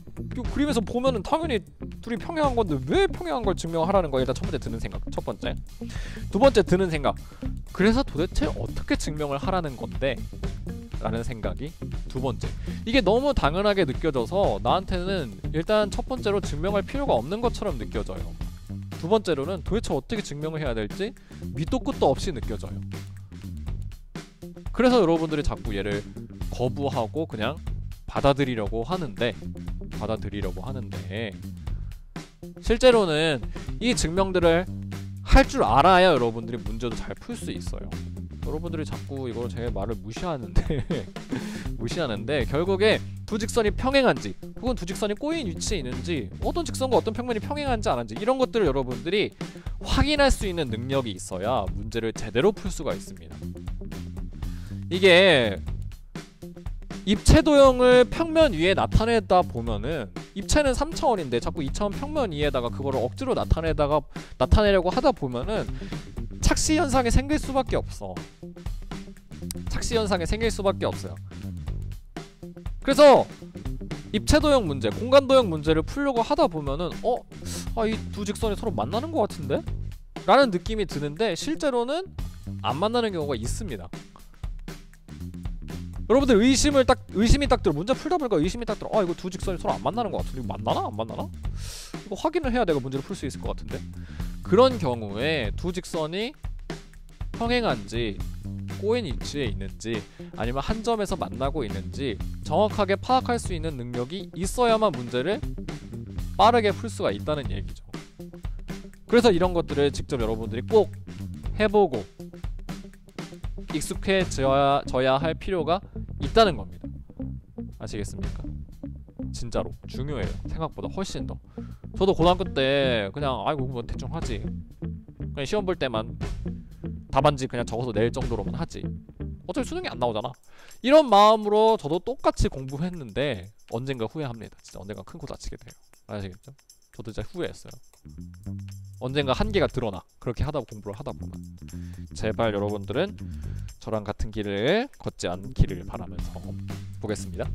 그림에서 보면은 당연히 둘이 평행한 건데 왜 평행한 걸 증명하라는 거야? 일단 첫 번째 드는 생각. 첫 번째. 두 번째 드는 생각. 그래서 도대체 어떻게 증명을 하라는 건데? 라는 생각이 두 번째. 이게 너무 당연하게 느껴져서 나한테는 일단 첫 번째로 증명할 필요가 없는 것처럼 느껴져요. 두 번째로는 도대체 어떻게 증명을 해야 될지 밑도 끝도 없이 느껴져요. 그래서 여러분들이 자꾸 얘를 거부하고 그냥 받아들이려고 하는데 실제로는 이 증명들을 할 줄 알아야 여러분들이 문제도 잘 풀 수 있어요. 여러분들이 자꾸 이걸 제 말을 무시하는데 결국에 두 직선이 평행한지 혹은 두 직선이 꼬인 위치에 있는지 어떤 직선과 어떤 평면이 평행한지 안 한지 이런 것들을 여러분들이 확인할 수 있는 능력이 있어야 문제를 제대로 풀 수가 있습니다. 이게 입체 도형을 평면 위에 나타내다 보면은 입체는 3차원인데 자꾸 2차원 평면 위에다가 그거를 억지로 나타내려고 하다 보면은 착시 현상이 생길 수밖에 없어. 착시 현상이 생길 수밖에 없어요. 그래서 입체 도형 문제, 공간 도형 문제를 풀려고 하다 보면은 이 두 직선이 서로 만나는 것 같은데? 라는 느낌이 드는데 실제로는 안 만나는 경우가 있습니다. 여러분들 의심이 딱 들어. 문제 풀다 보니까 의심이 딱 들어. 이거 두 직선이 서로 안 만나는 것 같은데 이거 만나나? 안 만나나? 이거 확인을 해야 내가 문제를 풀 수 있을 것 같은데. 그런 경우에 두 직선이 평행한지 꼬인 위치에 있는지 아니면 한 점에서 만나고 있는지 정확하게 파악할 수 있는 능력이 있어야만 문제를 빠르게 풀 수가 있다는 얘기죠. 그래서 이런 것들을 직접 여러분들이 꼭 해보고 익숙해져야 할 필요가 있다는 겁니다. 아시겠습니까? 진짜로 중요해요. 생각보다 훨씬 더. 저도 고등학교 때 그냥 아이고 뭐 대충 하지, 그냥 시험 볼 때만 답안지 그냥 적어서 낼 정도로만 하지, 어차피 수능이 안 나오잖아, 이런 마음으로 저도 똑같이 공부했는데 언젠가 후회합니다. 진짜 언젠가 큰 코 다치게 돼요. 아시겠죠? 저도 진짜 후회했어요. 언젠가 한계가 드러나. 그렇게 공부를 하다 보면. 제발 여러분들은 저랑 같은 길을 걷지 않기를 바라면서 보겠습니다.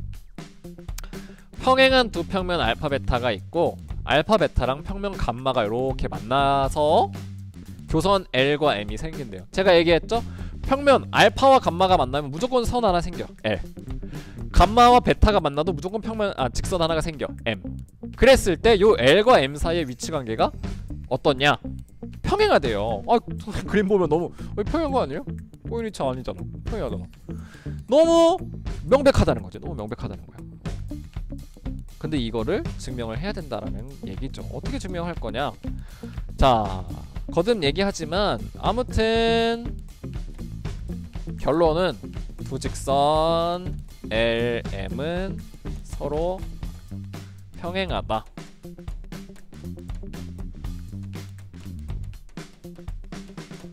평행한 두 평면 알파 베타가 있고 알파 베타랑 평면 감마가 이렇게 만나서 교선 L과 M이 생긴대요. 제가 얘기했죠? 평면 알파와 감마가 만나면 무조건 선 하나 생겨, L. 감마와 베타가 만나도 무조건 직선 하나가 생겨, M. 그랬을 때 요 L과 M 사이의 위치 관계가 어떻냐? 평행하대요. 그림 보면 너무 평행한 거 아니에요? 꼬인 위치 아니잖아. 평행하잖아. 너무 명백하다는 거지. 너무 명백하다는 거야. 근데 이거를 증명을 해야 된다라는 얘기죠. 어떻게 증명할 거냐? 자, 거듭 얘기하지만 아무튼 결론은 두 직선 L, M은 서로 평행하다.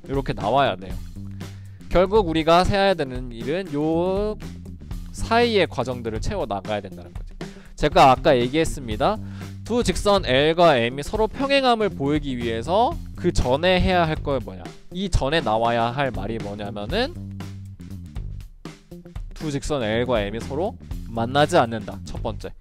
이렇게 나와야 돼요. 결국 우리가 해야 되는 일은 요 사이의 과정들을 채워 나가야 된다는 거죠. 제가 아까 얘기했습니다. 두 직선 L과 M이 서로 평행함을 보이기 위해서 그 전에 해야 할 거 뭐냐? 이 전에 나와야 할 말이 뭐냐면은 두 직선 L과 M이 서로 만나지 않는다. 첫 번째,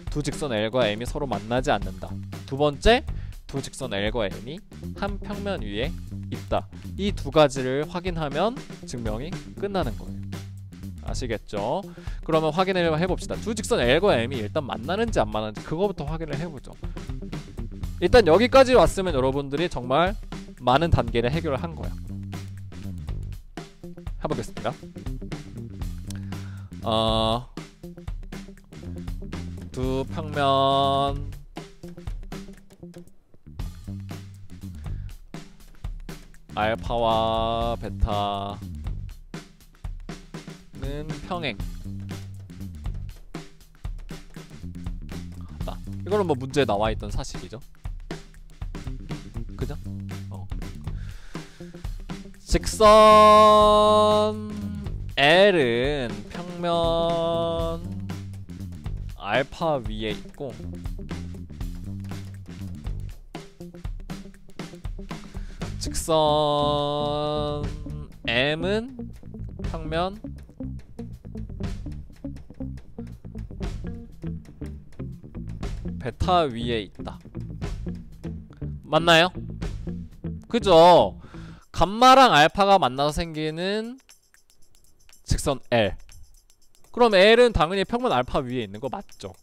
두 직선 L과 M이 서로 만나지 않는다. 두 번째, 두 직선 L과 M이 한 평면 위에 있다. 이 두 가지를 확인하면 증명이 끝나는 거예요. 아시겠죠? 그러면 확인을 해봅시다. 두 직선 L과 M이 일단 만나는지 안 만나는지 그거부터 확인을 해보죠. 일단 여기까지 왔으면 여러분들이 정말 많은 단계를 해결을 한 거야. 해보겠습니다. 두 평면 알파와 베타는 평행. 이거는 뭐 문제에 나와있던 사실이죠. 그죠? 직선 L은 평면 알파 위에 있고 직선 M은 평면 베타 위에 있다. 맞나요? 그죠? 감마랑 알파가 만나서 생기는 직선 L. 그럼 L은 당연히 평면 알파 위에 있는 거 맞죠?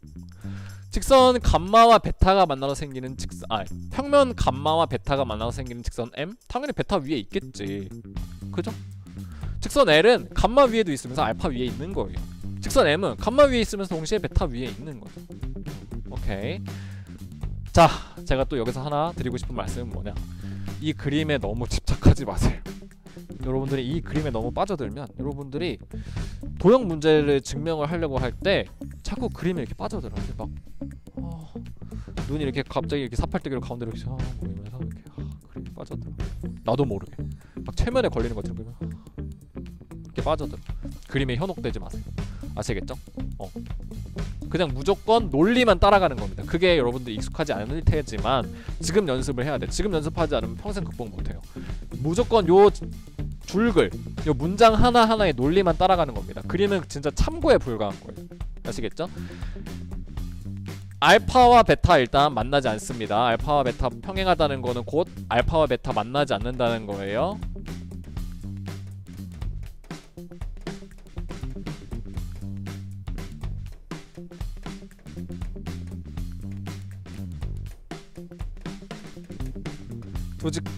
직선 감마와 베타가 만나서 생기는 평면 감마와 베타가 만나서 생기는 직선 M? 당연히 베타 위에 있겠지. 그죠? 직선 L은 감마 위에도 있으면서 알파 위에 있는 거예요. 직선 M은 감마 위에 있으면서 동시에 베타 위에 있는 거죠. 오케이. 자, 제가 또 여기서 하나 드리고 싶은 말씀은 뭐냐, 이 그림에 너무 집착하지 마세요. 여러분들이 이 그림에 너무 빠져들면 여러분들이 도형 문제를 증명을 하려고 할 때 자꾸 그림에 이렇게 빠져들어요. 막 눈이 이렇게 갑자기 이렇게 사팔뜨기로 가운데로 이렇게 보이면서 이렇게 그림에 빠져들어. 나도 모르게 막 최면에 걸리는 것처럼 이렇게 빠져들어. 그림에 현혹되지 마세요. 아시겠죠? 그냥 무조건 논리만 따라가는 겁니다. 그게 여러분들 익숙하지 않을 테지만 지금 연습을 해야 돼. 지금 연습하지 않으면 평생 극복 못해요. 무조건 요 줄글, 요 문장 하나하나의 논리만 따라가는 겁니다. 그림은 진짜 참고에 불과한 거예요. 아시겠죠? 알파와 베타 일단 만나지 않습니다. 알파와 베타 평행하다는 거는 곧 알파와 베타 만나지 않는다는 거예요.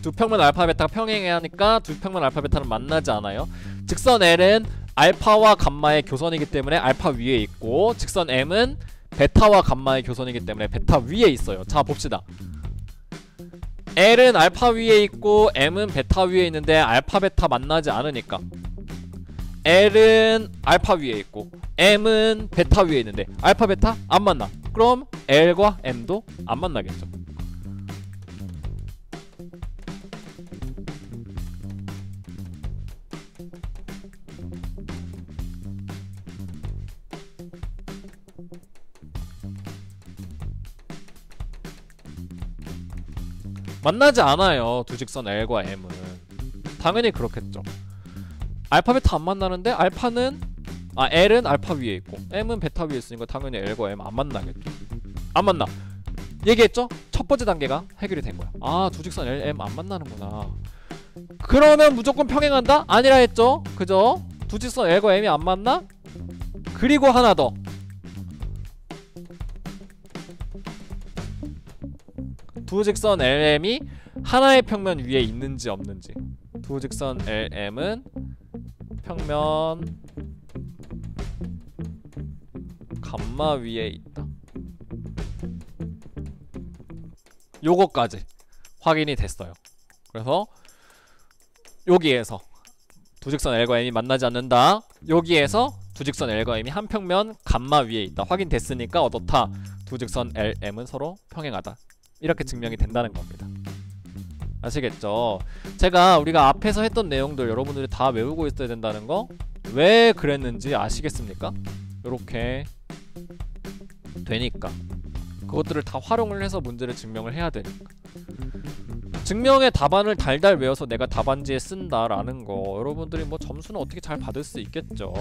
두 평면 알파 베타가 평행해야 하니까 두 평면 알파 베타는 만나지 않아요. 직선 L은 알파와 감마의 교선이기 때문에 알파 위에 있고 직선 M은 베타와 감마의 교선이기 때문에 베타 위에 있어요. 자, 봅시다. L은 알파 위에 있고 M은 베타 위에 있는데 알파 베타 만나지 않으니까 L은 알파 위에 있고 M은 베타 위에 있는데 알파 베타 안 만나. 그럼 L과 M도 안 만나겠죠. 만나지 않아요. 두 직선 L과 M은. 당연히 그렇겠죠. 알파 베타 안 만나는데 L은 알파 위에 있고 M은 베타 위에 있으니까 당연히 L과 M 안 만나겠죠. 안 만나. 얘기했죠? 첫 번째 단계가 해결이 된 거야. 아, 두 직선 L, M 안 만나는구나. 그러면 무조건 평행한다? 아니라 했죠? 그죠? 두 직선 L과 M이 안 만나? 그리고 하나 더. 두 직선 LM이 하나의 평면 위에 있는지 없는지. 두 직선 LM은 평면 감마 위에 있다. 요거까지 확인이 됐어요. 그래서 여기에서 두 직선 L과 M이 만나지 않는다. 여기에서 두 직선 L과 M이 한 평면 감마 위에 있다. 확인됐으니까 어떻다? 두 직선 LM은 서로 평행하다. 이렇게 증명이 된다는 겁니다. 아시겠죠? 우리가 앞에서 했던 내용들 여러분들이 다 외우고 있어야 된다는 거 왜 그랬는지 아시겠습니까? 요렇게 되니까. 그것들을 다 활용을 해서 문제를 증명을 해야 되니까. 증명의 답안을 달달 외워서 내가 답안지에 쓴다라는 거 여러분들이 뭐 점수는 어떻게 잘 받을 수 있겠죠.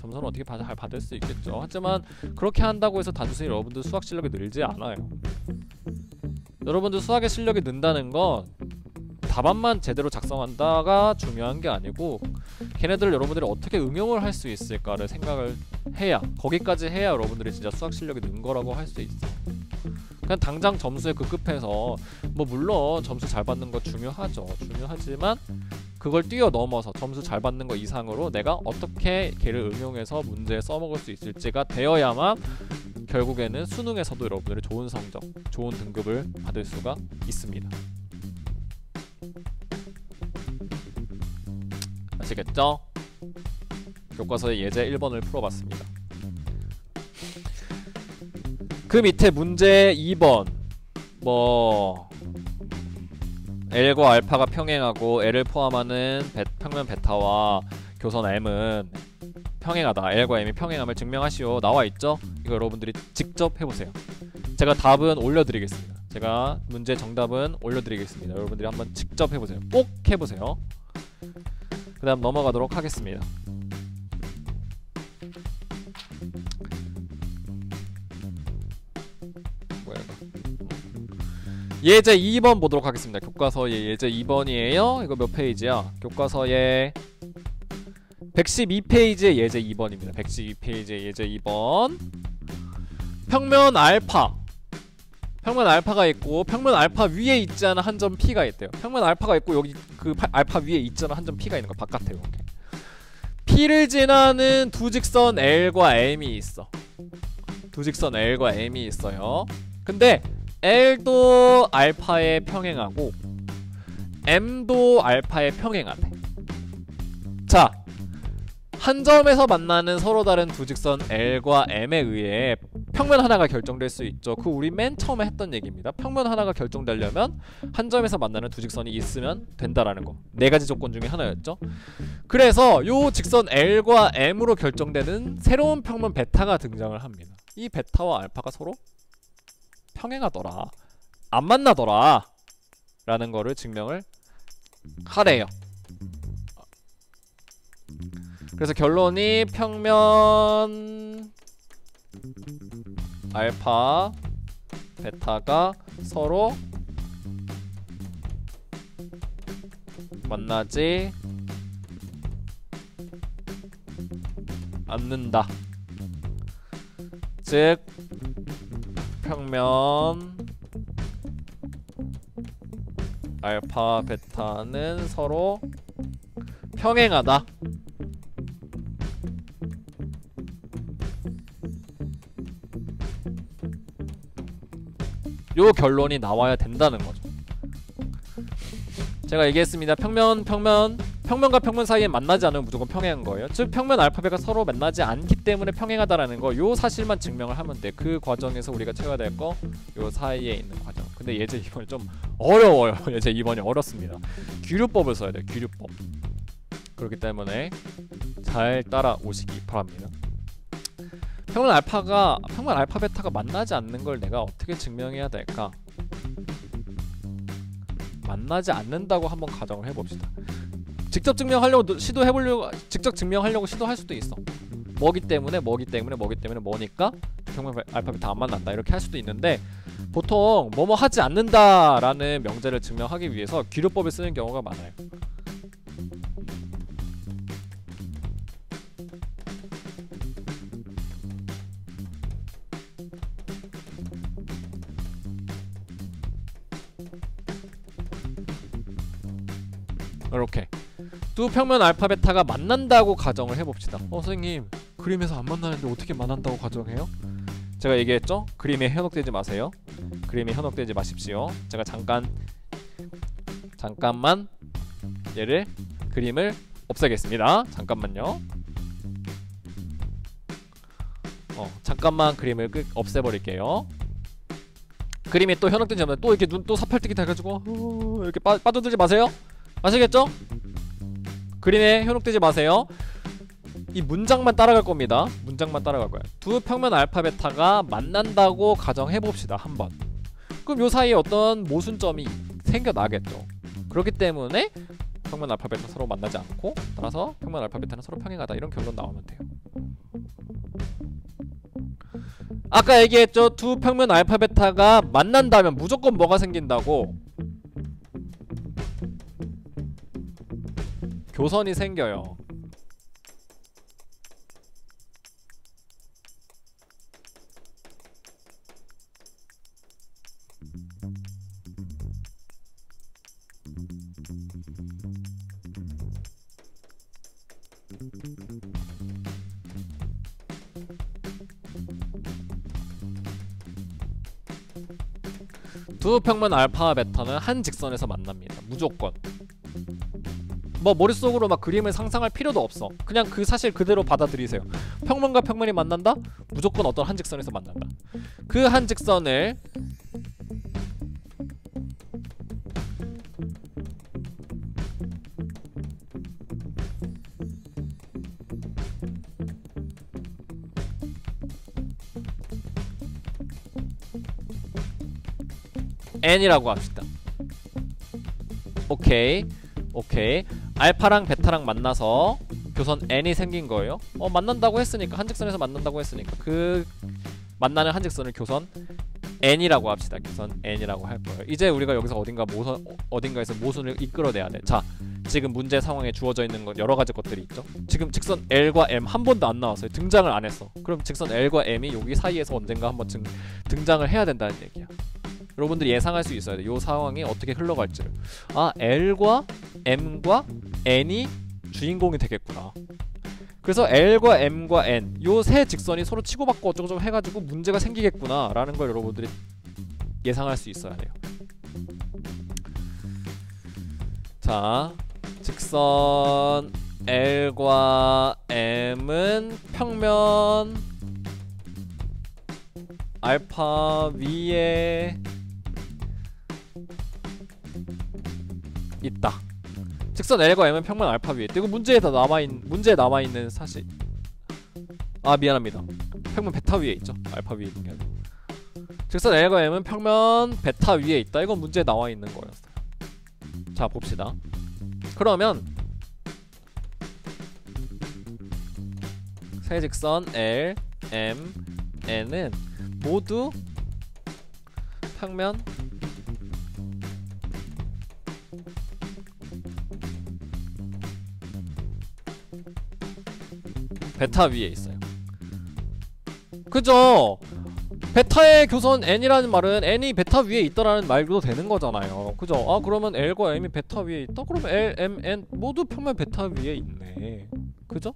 점수는 어떻게 잘 받을 수 있겠죠. 하지만 그렇게 한다고 해서 단순히 여러분들 수학 실력이 늘지 않아요. 여러분들 수학의 실력이 는다는 건 답안만 제대로 작성한다가 중요한 게 아니고 걔네들을 여러분들이 어떻게 응용을 할 수 있을까를 생각을 해야, 거기까지 해야 여러분들이 진짜 수학 실력이 는 거라고 할 수 있어. 그냥 당장 점수에 급급해서 뭐 물론 점수 잘 받는 거 중요하죠. 중요하지만 그걸 뛰어넘어서 점수 잘 받는 거 이상으로 내가 어떻게 걔를 응용해서 문제에 써먹을 수 있을지가 되어야만 결국에는 수능에서도 여러분들이 좋은 성적, 좋은 등급을 받을 수가 있습니다. 아시겠죠? 교과서의 예제 1번을 풀어봤습니다. 그 밑에 문제 2번 뭐 L과 알파가 평행하고 L을 포함하는 평면 베타와 교선 M은 평행하다. L과 M이 평행함을 증명하시오. 나와있죠? 이거 여러분들이 직접 해보세요. 제가 답은 올려드리겠습니다. 제가 문제 정답은 올려드리겠습니다. 여러분들이 한번 직접 해보세요. 꼭 해보세요. 그 다음 넘어가도록 하겠습니다. 뭐야 이거. 예제 2번 보도록 하겠습니다. 교과서의 예제 2번이에요. 이거 몇 페이지야? 교과서의 112페이지의 예제 2번입니다. 112페이지의 예제 2번. 평면 알파. 평면 알파가 있고 평면 알파 위에 있지 않은 한 점 P가 있대요. 평면 알파가 있고 여기 그 알파 위에 있지 않은 한 점 P가 있는 거 바깥에 이렇게. P를 지나는 두 직선 L과 M이 있어. 두 직선 L과 M이 있어요. 근데 L도 알파에 평행하고 M도 알파에 평행하대. 자, 한 점에서 만나는 서로 다른 두 직선 L과 M에 의해 평면 하나가 결정될 수 있죠. 그 우리 맨 처음에 했던 얘기입니다. 평면 하나가 결정되려면 한 점에서 만나는 두 직선이 있으면 된다라는 거. 네 가지 조건 중에 하나였죠. 그래서 요 직선 L과 M으로 결정되는 새로운 평면 베타가 등장을 합니다. 이 베타와 알파가 서로 평행하더라, 안 만나더라 라는 거를 증명을 하래요. 그래서 결론이 평면 알파 베타가 서로 만나지 않는다. 즉 평면 알파 베타는 서로 평행하다. 요 결론이 나와야 된다는 거죠. 제가 얘기했습니다. 평면과 평면 사이에 만나지 않으면 무조건 평행한 거예요. 즉 평면 알파벳가 서로 만나지 않기 때문에 평행하다라는 거, 요 사실만 증명을 하면 돼. 그 과정에서 우리가 채워야 될 거 요 사이에 있는 과정. 근데 예제 2번이 좀 어려워요. 예제 2번이 어렵습니다. 규류법을 써야 돼요. 규류법. 그렇기 때문에 잘 따라오시기 바랍니다. 평면 알파 베타가 만나지 않는 걸 내가 어떻게 증명해야 될까? 만나지 않는다고 한번 가정을 해봅시다. 직접 증명하려고 시도할 수도 있어. 뭐기 때문에 뭐니까 평면 알파 베타 안 만난다 이렇게 할 수도 있는데, 보통 뭐뭐 하지 않는다라는 명제를 증명하기 위해서 규류법을 쓰는 경우가 많아요. 이렇게 두 평면 알파 베타가 만난다고 가정을 해봅시다. 선생님, 그림에서 안 만나는데 어떻게 만난다고 가정해요? 제가 얘기했죠? 그림에 현혹되지 마세요. 그림에 현혹되지 마십시오. 제가 잠깐만 그림을 없애겠습니다. 잠깐만요. 잠깐만 그림을 없애버릴게요. 그림이 또 현혹되지 않으면 또 이렇게 눈 또 사팔뜨기 돼가지고 이렇게 빠져들지 마세요. 아시겠죠? 그림에 현혹되지 마세요. 이 문장만 따라갈 겁니다. 문장만 따라갈 거예요. 두 평면 알파 베타가 만난다고 가정해봅시다. 한번. 그럼 요 사이에 어떤 모순점이 생겨나겠죠. 그렇기 때문에 평면 알파 베타 서로 만나지 않고, 따라서 평면 알파 베타는 서로 평행하다, 이런 결론 나오면 돼요. 아까 얘기했죠. 두 평면 알파 베타가 만난다면 무조건 뭐가 생긴다고? 교선이 생겨요. 두 평면 알파와 베타는 한 직선에서 만납니다. 무조건. 뭐 머릿속으로 막 그림을 상상할 필요도 없어. 그냥 그 사실 그대로 받아들이세요. 평면과 평면이 만난다? 무조건 어떤 한 직선에서 만난다. 그 한 직선을 n이라고 합시다. 오케이. 알파랑 베타랑 만나서 교선 n이 생긴 거예요. 만난다고 했으니까, 한 직선에서 만난다고 했으니까 그 만나는 한 직선을 교선 n이라고 합시다. 교선 n이라고 할 거예요. 이제 우리가 여기서 어딘가에서 모순을 이끌어내야 돼. 자, 지금 문제 상황에 주어져 있는 건 여러 가지 것들이 있죠. 지금 직선 L과 M 한 번도 안 나왔어요. 등장을 안 했어. 그럼 직선 L과 M이 여기 사이에서 언젠가 한번 등장을 해야 된다는 얘기야. 여러분들이 예상할 수 있어야 돼. 이 상황이 어떻게 흘러갈지를. 아, L과 M과 N이 주인공이 되겠구나. 그래서 L과 M과 N 요 세 직선이 서로 치고받고 어쩌고저쩌고 해가지고 문제가 생기겠구나 라는 걸 여러분들이 예상할 수 있어야 돼요. 자, 직선 L과 M은 평면 알파 위에 있다. 직선 L과 M은 평면 알파 위에 있다. 이거 문제에 남아있는 사실. 아, 미안합니다. 평면 베타 위에 있죠. 알파 위에 있는 게 아니라. 직선 L과 M은 평면 베타 위에 있다. 이건 문제에 나와있는 거였어요. 자, 봅시다. 그러면 세 직선 L, M, N은 모두 평면 베타 위에 있어요. 그죠? 베타의 교선 n이라는 말은 n이 베타 위에 있다라는 말도 되는 거잖아요. 그죠? 아, 그러면 L과 M이 베타 위에 있다? 그러면 L, M, N 모두 평면 베타 위에 있네. 그죠?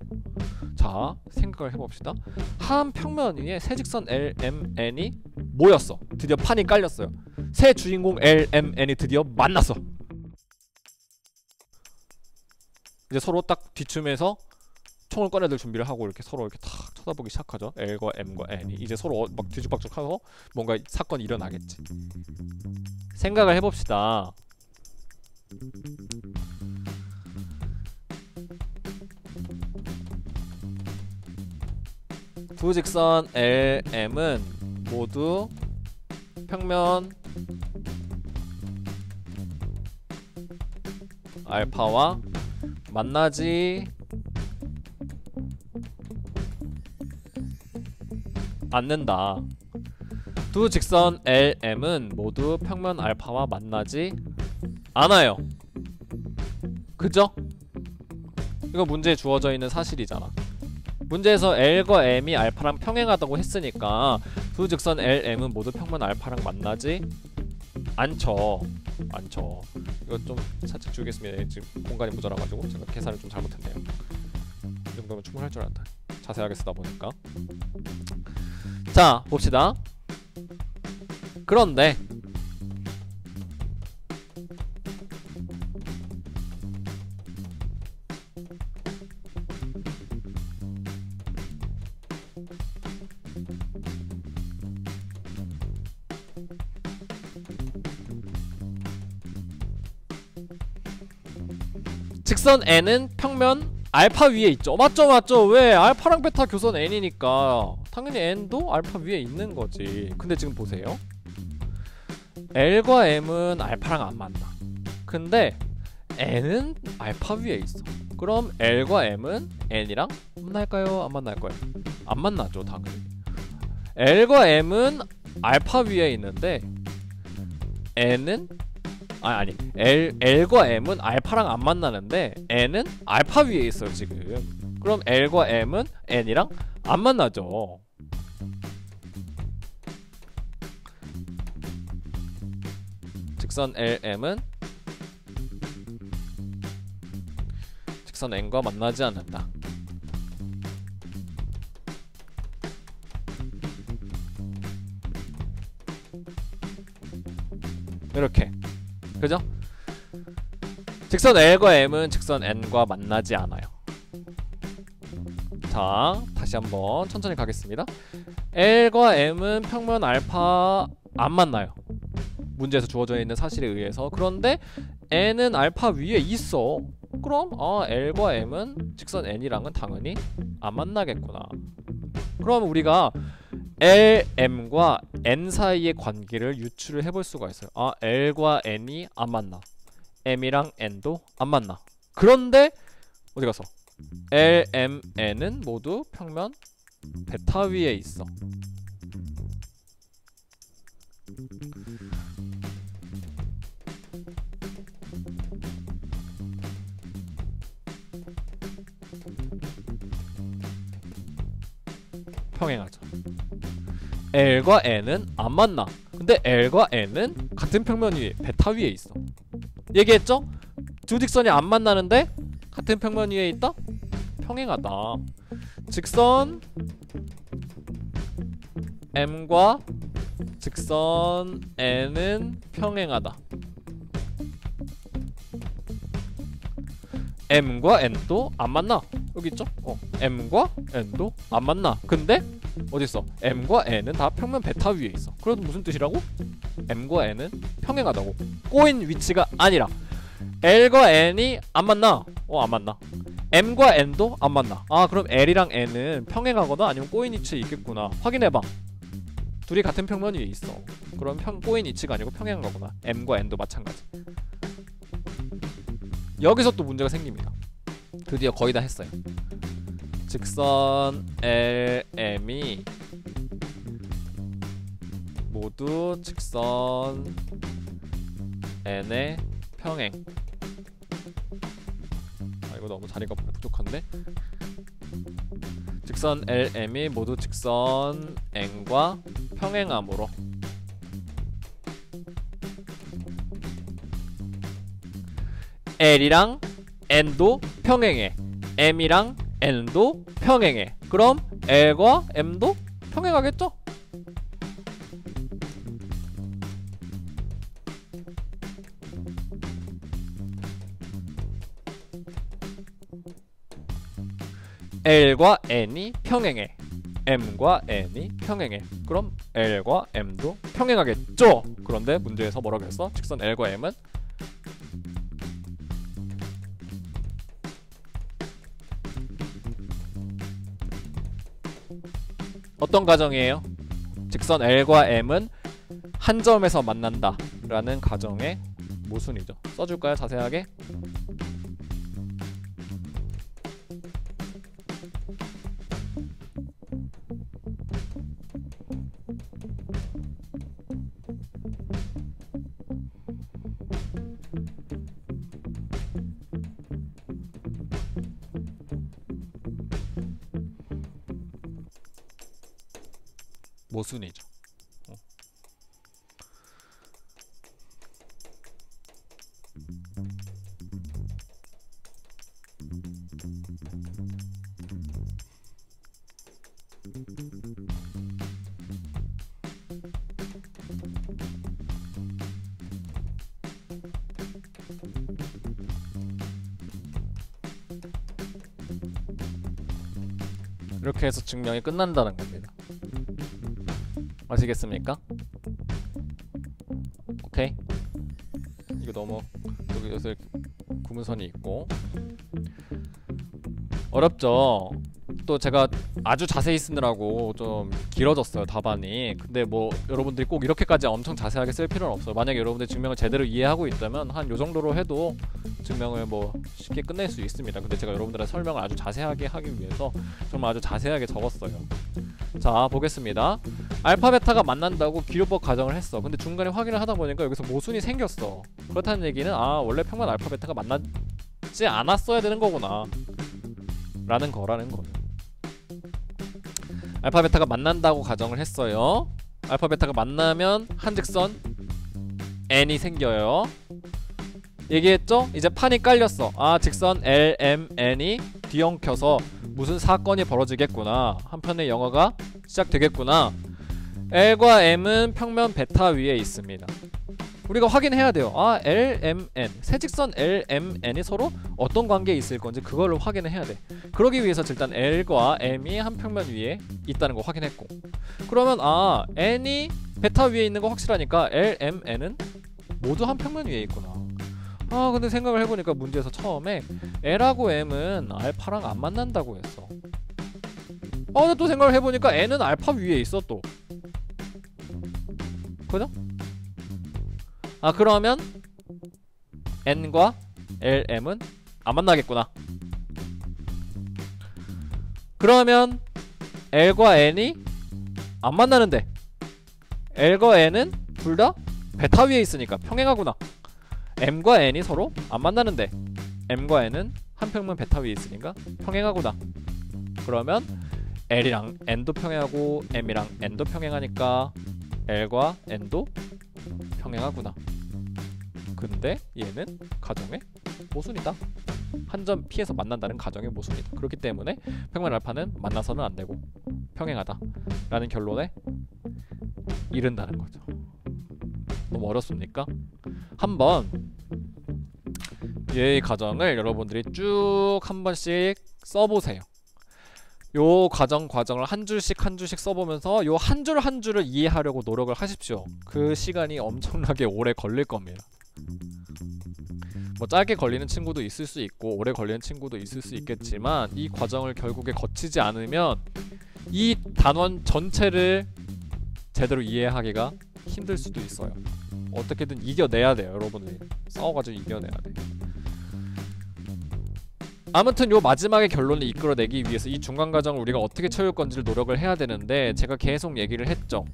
자, 생각을 해봅시다. 한 평면 위에 세 직선 L, M, N이 모였어. 드디어 판이 깔렸어요. 새 주인공 L, M, N이 드디어 만났어. 이제 서로 딱 뒤춤에서 총을 꺼내들 준비를 하고 이렇게 서로 이렇게 탁 쳐다보기 시작하죠. L과 M과 N이 이제 서로 막 뒤죽박죽하고 뭔가 사건이 일어나겠지. 생각을 해봅시다. 두 직선 L, M은 모두 평면 알파와 만나지 않는다. 두 직선 L, M은 모두 평면 알파와 만나지 않아요. 그죠? 이거 문제에 주어져 있는 사실이잖아. 문제에서 L과 M이 알파랑 평행하다고 했으니까 두 직선 L, M은 모두 평면 알파랑 만나지 않죠. 이거 좀 살짝 줄이겠습니다. 지금 공간이 모자라가지고 제가 계산을 좀 잘못했네요. 이 정도면 충분할 줄 알았다. 자세하게 쓰다 보니까. 자, 봅시다. 그런데 직선 N은 평면 알파 위에 있죠. 맞죠. 왜? 알파랑 베타 교선 N이니까 당연히 N도 알파 위에 있는 거지. 근데 지금 보세요. L과 M은 알파랑 안 만나. 근데 N은 알파 위에 있어. 그럼 L과 M은 N이랑 만날까요? 안 만날까요? 안 만나죠, 당연히. L과 M은 알파 위에 있는데 N은 L과 M은 알파랑 안 만나는데 N은 알파 위에 있어요, 지금. 그럼 L과 M은 N이랑 안 만나죠. 직선 L, M은 직선 N과 만나지 않는다. 이렇게. 그죠? 직선 L과 M은 직선 N과 만나지 않아요. 자, 다시 한번 천천히 가겠습니다. L과 M은 평면 알파 안 만나요. 문제에서 주어져 있는 사실에 의해서. 그런데 N은 알파 위에 있어. 그럼 L과 M은 직선 N이랑은 당연히 안 만나겠구나. 그럼 우리가 L, M과 N 사이의 관계를 유추를 해볼 수가 있어요. L과 N이 안 만나. M이랑 N도 안 만나. 그런데 어디 갔어? L, M, N은 모두 평면 베타 위에 있어. 평행하죠. L과 N은 안 만나. 근데 L과 N은 같은 평면 위에 베타 위에 있어. 얘기했죠? 두 직선이 안 만나는데 같은 평면 위에 있다? 평행하다. 직선 M과 직선 N은 평행하다. M과 N도 안 만나. 여기 있죠? M과 N도 안 만나. 근데 어딨어? M과 N은 다 평면 베타 위에 있어. 그래도 무슨 뜻이라고? M과 N은 평행하다고. 꼬인 위치가 아니라 L과 N이 안 만나. 안 만나. M과 N도 안 만나. 그럼 L이랑 N은 평행하거나 아니면 꼬인 위치에 있겠구나. 확인해봐. 둘이 같은 평면 위에 있어. 그럼 꼬인 위치가 아니고 평행한 거구나. M과 N도 마찬가지. 여기서 또 문제가 생깁니다. 드디어 거의 다 했어요. 직선 L, M이 모두 직선 N의 평행. 이거 너무 자리가 부족한데? 직선 L, M이 모두 직선 N과 평행함으로 L이랑 N도 평행해. M이랑 N도 평행해. 그럼 L과 M도 평행하겠죠? L과 N이 평행해. M과 N이 평행해. 그럼 L과 M도 평행하겠죠? 그런데 문제에서 뭐라고 했어? 직선 L과 M은 어떤 가정이에요? 직선 L과 M은 한 점에서 만난다 라는 가정의 모순이죠. 써줄까요? 자세하게? 모순이죠. 이렇게 해서 증명이 끝난다는 겁니다. 아시겠습니까? 오케이. 이거 너무 여기서 구문선이 있고 어렵죠? 또 제가 아주 자세히 쓰느라고 좀 길어졌어요, 답안이. 근데 뭐 여러분들이 꼭 이렇게까지 엄청 자세하게 쓸 필요는 없어요. 만약에 여러분들 증명을 제대로 이해하고 있다면 한 요정도로 해도 증명을 뭐 쉽게 끝낼 수 있습니다. 근데 제가 여러분들의 설명을 아주 자세하게 하기 위해서 정말 아주 자세하게 적었어요. 자, 보겠습니다. 알파 베타가 만난다고 기류법 가정을 했어. 근데 중간에 확인을 하다 보니까 여기서 모순이 생겼어. 그렇다는 얘기는 원래 평면 알파 베타가 만나지 않았어야 되는 거구나 라는 거라는 거예요. 알파 베타가 만난다고 가정을 했어요. 알파 베타가 만나면 한 직선 N이 생겨요. 얘기했죠? 이제 판이 깔렸어. 직선 L, M, N이 뒤엉켜서 무슨 사건이 벌어지겠구나. 한편의 영화가 시작되겠구나. L과 M은 평면 베타 위에 있습니다. 우리가 확인해야 돼요. 아, LMN, 세직선 LMN이 서로 어떤 관계에 있을 건지 그거를 확인을 해야 돼. 그러기 위해서 일단 L과 M이 한 평면 위에 있다는 거 확인했고, 그러면 아, N이 베타 위에 있는 거 확실하니까 LMN은 모두 한 평면 위에 있구나. 아, 근데 생각을 해보니까 문제에서 처음에 L하고 M은 알파랑 안 만난다고 했어. 근데 또 생각을 해보니까 N은 알파 위에 있어 또. 그죠? 아, 그러면 N과 LM은 안 만나겠구나. 그러면 L과 N이 안 만나는데 L과 N은 둘 다 베타 위에 있으니까 평행하구나. M과 N이 서로 안 만나는데 M과 N은 한 평면 베타 위에 있으니까 평행하구나. 그러면 L이랑 N도 평행하고 M이랑 N도 평행하니까 L과 N도 평행하구나. 근데 얘는 가정의 모순이다. 한 점 P에서 만난다는 가정의 모순이다. 그렇기 때문에 평면 알파는 만나서는 안 되고 평행하다 라는 결론에 이른다는 거죠. 너무 어렵습니까? 한번 이 가정을 여러분들이 쭉 한 번씩 써보세요. 요 과정을 한 줄씩 한 줄씩 써보면서 요 한 줄 한 줄을 이해하려고 노력을 하십시오. 그 시간이 엄청나게 오래 걸릴 겁니다. 뭐 짧게 걸리는 친구도 있을 수 있고 오래 걸리는 친구도 있을 수 있겠지만 이 과정을 결국에 거치지 않으면 이 단원 전체를 제대로 이해하기가 힘들 수도 있어요. 어떻게든 이겨내야 돼요. 여러분들이 싸워가지고 이겨내야 돼. 아무튼 요 마지막의 결론을 이끌어내기 위해서 이 중간 과정을 우리가 어떻게 채울 건지를 노력을 해야 되는데, 제가 계속 얘기를 했죠.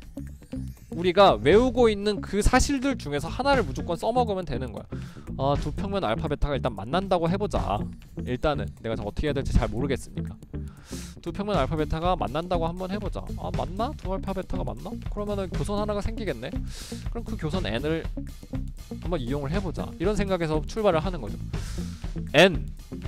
우리가 외우고 있는 그 사실들 중에서 하나를 무조건 써먹으면 되는 거야. 아, 두 평면 알파 베타가 일단 만난다고 해보자. 일단은 내가 어떻게 해야 될지 잘 모르겠으니까 두 평면 알파 베타가 만난다고 한번 해보자. 아, 맞나? 두 알파 베타가 맞나? 그러면은 교선 하나가 생기겠네? 그럼 그 교선 N을 한번 이용을 해보자. 이런 생각에서 출발을 하는 거죠. N,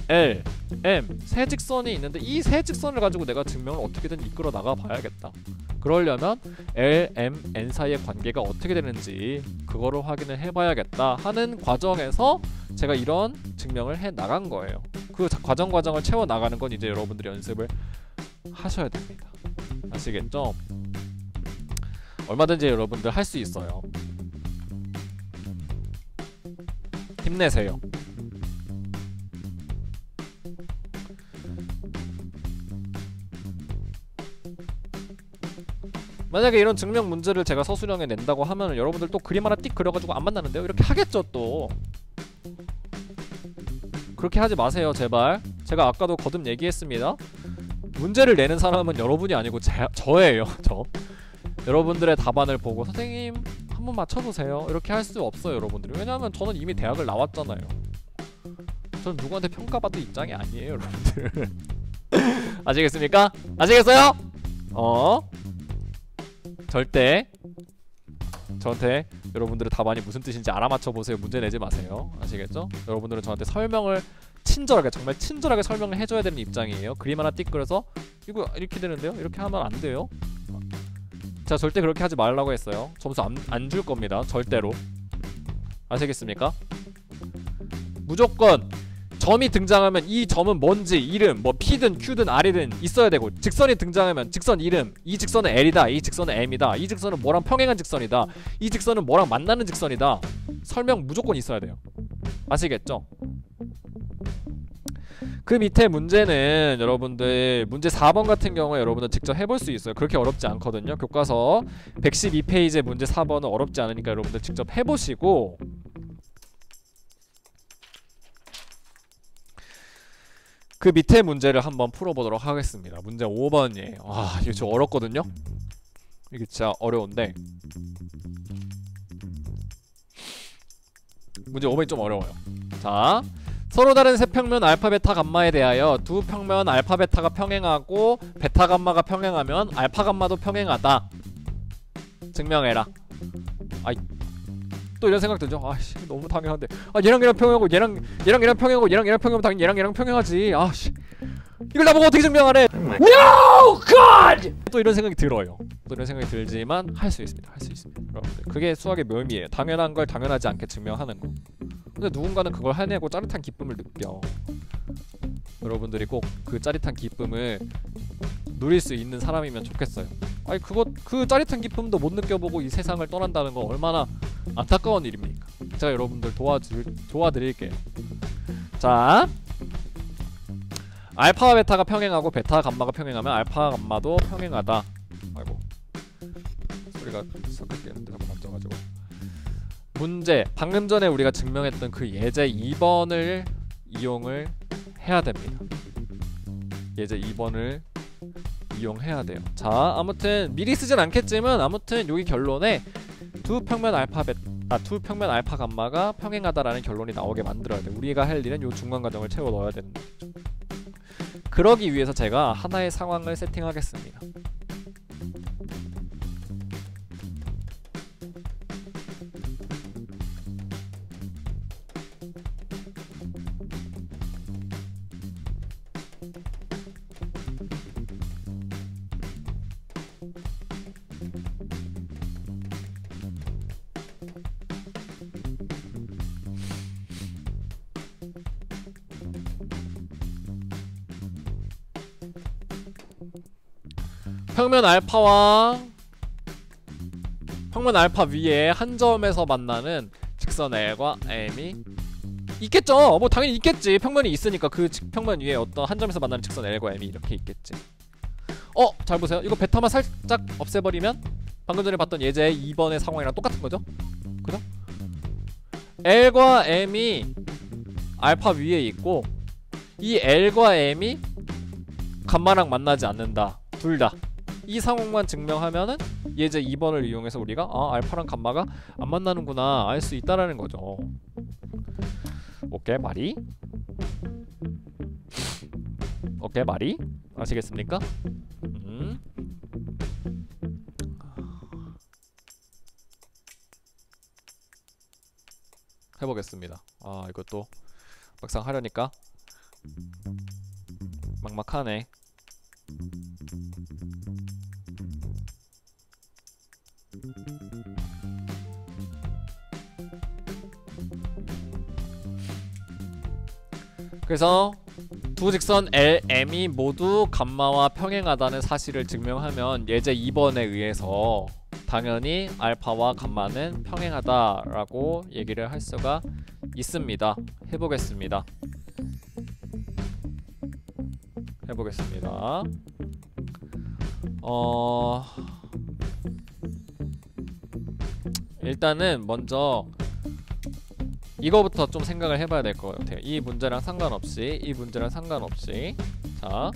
L, M 세 직선이 있는데 이 세 직선을 가지고 내가 증명을 어떻게든 이끌어 나가 봐야겠다. 그러려면 L, M, N 사이의 관계가 어떻게 되는지 그거를 확인을 해봐야겠다 하는 과정에서 제가 이런 증명을 해 나간 거예요. 그 과정을 채워 나가는 건 이제 여러분들이 연습을 하셔야 됩니다. 아시겠죠? 얼마든지 여러분들 할 수 있어요. 힘내세요. 만약에 이런 증명 문제를 제가 서술형에 낸다고 하면 여러분들 또 그림 하나 띡 그려가지고 안 만나는데요? 이렇게 하겠죠 또. 그렇게 하지 마세요 제발. 제가 아까도 거듭 얘기했습니다. 문제를 내는 사람은 여러분이 아니고 저예요. 저. 여러분들의 답안을 보고 선생님 한번 맞춰보세요 이렇게 할 수 없어요 여러분들이. 왜냐하면 저는 이미 대학을 나왔잖아요. 저는 누구한테 평가받을 입장이 아니에요 여러분들. 아시겠습니까? 아시겠어요? 절대 저한테 여러분들의 답안이 무슨 뜻인지 알아맞혀보세요 문제 내지 마세요. 아시겠죠? 여러분들은 저한테 설명을 친절하게, 정말 친절하게 설명을 해줘야 되는 입장이에요. 그림 하나 띡 그려서 이거 이렇게 되는데요? 이렇게 하면 안 돼요. 제가 절대 그렇게 하지 말라고 했어요. 점수 안 줄 겁니다. 절대로. 아시겠습니까? 무조건 점이 등장하면 이 점은 뭔지 이름, 뭐 P든 Q든 R이든 있어야 되고, 직선이 등장하면 직선 이름, 이 직선은 L이다, 이 직선은 M이다, 이 직선은 뭐랑 평행한 직선이다, 이 직선은 뭐랑 만나는 직선이다. 설명 무조건 있어야 돼요. 아시겠죠? 그 밑에 문제는 여러분들 문제 4번 같은 경우에 여러분들 직접 해볼 수 있어요. 그렇게 어렵지 않거든요. 교과서 112페이지 문제 4번은 어렵지 않으니까 여러분들 직접 해보시고, 그 밑에 문제를 한번 풀어보도록 하겠습니다. 문제 5번이에요. 아, 이게 좀 어렵거든요. 이게 진짜 어려운데 문제 5번이 좀 어려워요. 자, 서로 다른 세 평면 알파 베타 감마에 대하여 두 평면 알파 베타가 평행하고 베타 감마가 평행하면 알파 감마도 평행하다. 증명해라. 아이, 또 이런 생각 들죠? 아씨, 너무 당연한데. 아, 얘랑 평행하고 얘랑 평행하고 얘랑 평행하면 당연히 얘랑 평행하지. 아씨, 이걸 나보고 어떻게 증명하래? No God! 또 이런 생각이 들어요. 또 이런 생각이 들지만 할 수 있습니다. 할 수 있습니다. 여러분들 그게 수학의 묘미예요. 당연한 걸 당연하지 않게 증명하는 거. 근데 누군가는 그걸 해내고 짜릿한 기쁨을 느껴. 여러분들이 꼭 그 짜릿한 기쁨을 누릴 수 있는 사람이면 좋겠어요. 아니 그 짜릿한 기쁨도 못 느껴보고 이 세상을 떠난다는 거 얼마나 안타까운 일입니까? 제가 여러분들 도와드릴게요. 자, 알파와 베타가 평행하고 베타 감마가 평행하면 알파 감마도 평행하다. 아이고 소리가 섞을 게 있는데 자꾸 만져가지고. 문제, 방금 전에 우리가 증명했던 그 예제 2번을 이용을 해야 됩니다. 예제 2번을 이용해야 돼요. 자, 아무튼 미리 쓰진 않겠지만 아무튼 여기 결론에 두 평면 알파 감마가 평행하다라는 결론이 나오게 만들어야 돼. 우리가 할 일은 요 중간 과정을 채워 넣어야 되는 거죠. 그러기 위해서 제가 하나의 상황을 세팅하겠습니다. 평면 알파 위에 한 점에서 만나는 직선 L과 M이 있겠죠. 뭐 당연히 있겠지. 평면이 있으니까 그 평면 위에 어떤 한 점에서 만나는 직선 L과 M이 이렇게 있겠지. 잘 보세요. 이거 베타만 살짝 없애버리면 방금 전에 봤던 예제 2번의 상황이랑 똑같은 거죠. 그죠? L과 M이 알파 위에 있고 이 L과 M이 감마랑 만나지 않는다. 둘 다. 이 상황만 증명하면은 예제 2번을 이용해서 우리가 알파랑 감마가 안 만나는구나 알 수 있다라는 거죠. 오케이 말이? 오케이 말이? 아시겠습니까? 해보겠습니다. 이것도 막상 하려니까 막막하네. 그래서 두 직선 LM이 모두 감마와 평행하다는 사실을 증명하면 예제 2번에 의해서 당연히 알파와 감마는 평행하다라고 얘기를 할 수가 있습니다. 해보겠습니다. 일단은 먼저 이거부터 좀 생각을 해봐야 될 것 같아요. 이 문제랑 상관없이 자,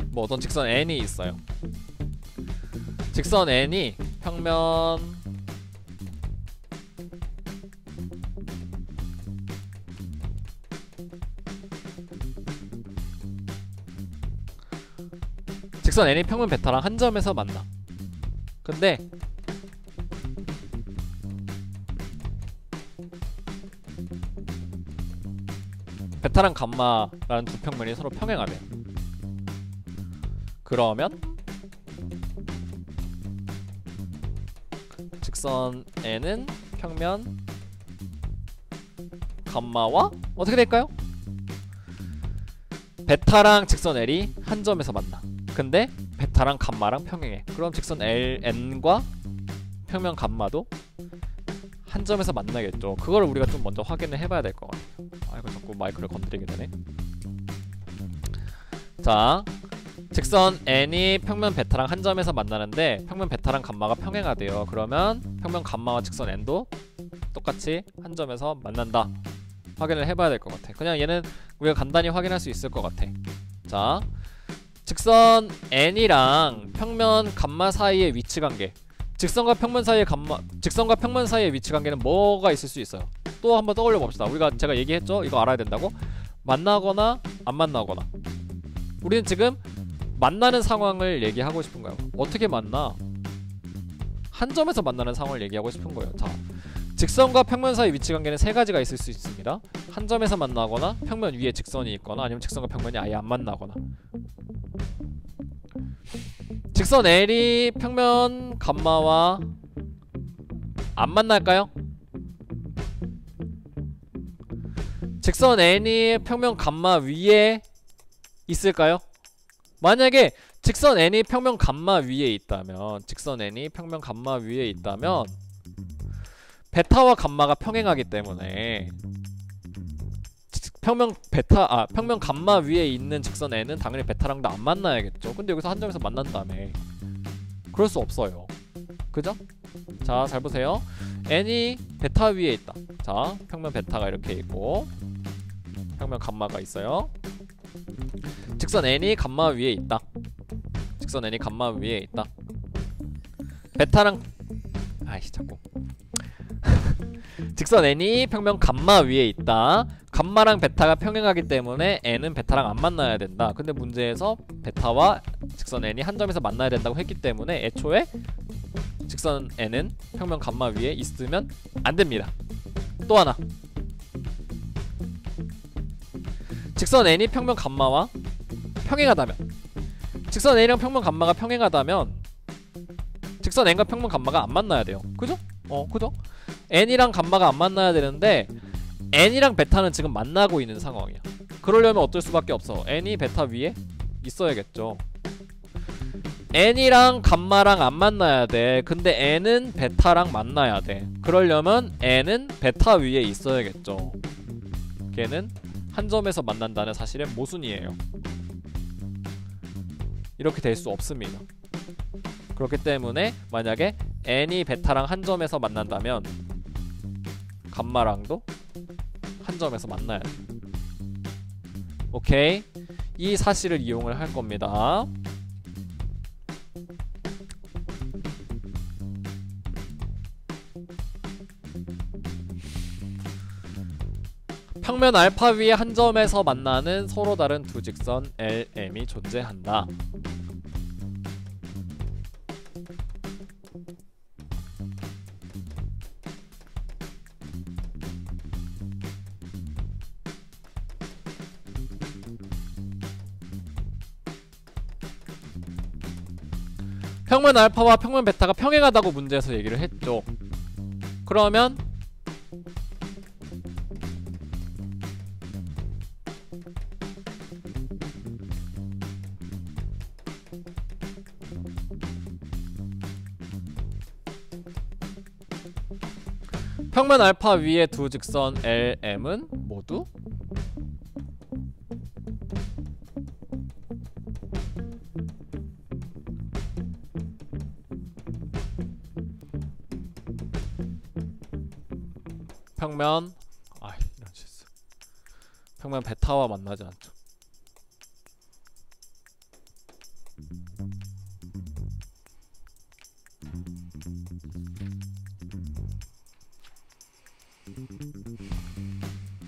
뭐 어떤 직선 n이 있어요. 직선 n이 평면 베타랑 한 점에서 만나. 근데 베타랑 감마라는 두 평면이 서로 평행하대요. 그러면 직선 n은 평면 감마와 어떻게 될까요? 베타랑 직선 L이 한 점에서 만나. 근데 베타랑 감마랑 평행해. 그럼 직선 LN과 평면 감마도 한 점에서 만나겠죠. 그걸 우리가 좀 먼저 확인을 해봐야 될 것 같아요. 아이고 자꾸 마이크를 건드리게 되네. 자, 직선 N이 평면 베타랑 한 점에서 만나는데 평면 베타랑 감마가 평행하대요. 그러면 평면 감마와 직선 N도 똑같이 한 점에서 만난다. 확인을 해봐야 될 것 같아. 그냥 얘는 우리가 간단히 확인할 수 있을 것 같아. 자, 직선 N이랑 평면 감마 사이의 위치관계. 직선과 평면 사이의 위치관계는 뭐가 있을 수 있어요? 또 한번 떠올려 봅시다. 제가 얘기했죠? 이거 알아야 된다고? 만나거나 안 만나거나. 우리는 지금 만나는 상황을 얘기하고 싶은 거예요. 어떻게 만나? 한 점에서 만나는 상황을 얘기하고 싶은 거예요. 자, 직선과 평면 사이 위치 관계는 세 가지가 있을 수 있습니다. 한 점에서 만나거나 평면 위에 직선이 있거나 아니면 직선과 평면이 아예 안 만나거나. 직선 L이 평면 감마와 안 만날까요? 직선 N이 평면 감마 위에 있을까요? 만약에 직선 N이 평면 감마 위에 있다면 베타와 감마가 평행하기 때문에 평면 감마 위에 있는 직선 N은 당연히 베타랑도 안 만나야겠죠. 근데 여기서 한 점에서 만난다며. 그럴 수 없어요. 그죠? 자, 잘 보세요. N이 베타 위에 있다. 자, 평면 베타가 이렇게 있고 평면 감마가 있어요. 직선 N이 감마 위에 있다. 베타랑 자꾸 직선 N이 평면 감마 위에 있다. 감마랑 베타가 평행하기 때문에 N은 베타랑 안 만나야 된다. 근데 문제에서 베타와 직선 N이 한 점에서 만나야 된다고 했기 때문에 애초에 직선 N은 평면 감마 위에 있으면 안 됩니다. 또 하나. 직선 N이 평면 감마와 평행하다면, 직선 N이랑 평면 감마가 평행하다면 직선 N과 평면 감마가 안 만나야 돼요. 그죠? 그죠? N이랑 감마가 안 만나야 되는데 N이랑 베타는 지금 만나고 있는 상황이야. 그러려면 어쩔 수밖에 없어. N이 베타 위에 있어야겠죠. N이랑 감마랑 안 만나야 돼. 근데 N은 베타랑 만나야 돼. 그러려면 N은 베타 위에 있어야겠죠. 걔는 한 점에서 만난다는 사실은 모순이에요. 이렇게 될 수 없습니다. 그렇기 때문에 만약에 N이 베타랑 한 점에서 만난다면 감마랑도 한 점에서 만나야 돼. 오케이? 이 사실을 이용을 할 겁니다. 평면 알파 위에 한 점에서 만나는 서로 다른 두 직선 LM이 존재한다. 평면 알파와 평면 베타가 평행하다고 문제에서 얘기를 했죠. 그러면 평면 알파 위의 두 직선 LM은 모두 평면 이런 실수. 평면 베타와 만나지 않죠.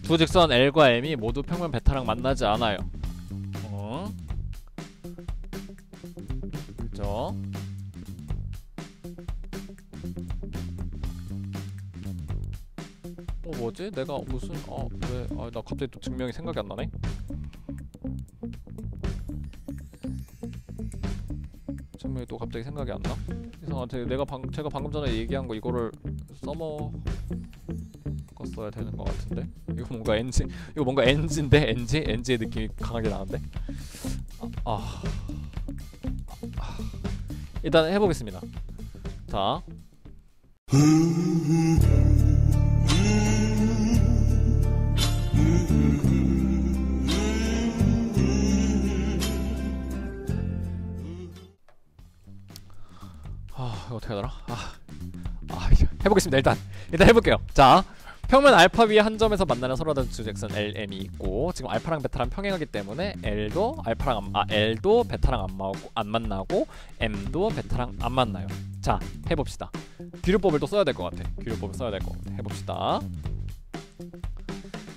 두 직선 L과 M이 모두 평면 베타랑 만나지 않아요. 그죠? 뭐지? 내가 무슨 왜 나 갑자기 또 증명이 생각이 안 나네. 증명이 또 갑자기 생각이 안 나? 이상하게 제가 방금 전에 얘기한 거 이거를 써먹었어야 되는 것 같은데. 이거 뭔가 NG인데 NG의 느낌이 강하게 나는데. 일단 해보겠습니다. 자. 이거 어떻게 하더라? 해보겠습니다. 일단 해볼게요. 자, 평면 알파 위에 한 점에서 만나는 서로 다른 두 직선 LM이 있고 지금 알파랑 베타랑 평행하기 때문에 L도 베타랑 안 만나고 M도 베타랑 안 만나요. 자, 해봅시다. 귀류법을 또 써야 될 것 같아. 해봅시다.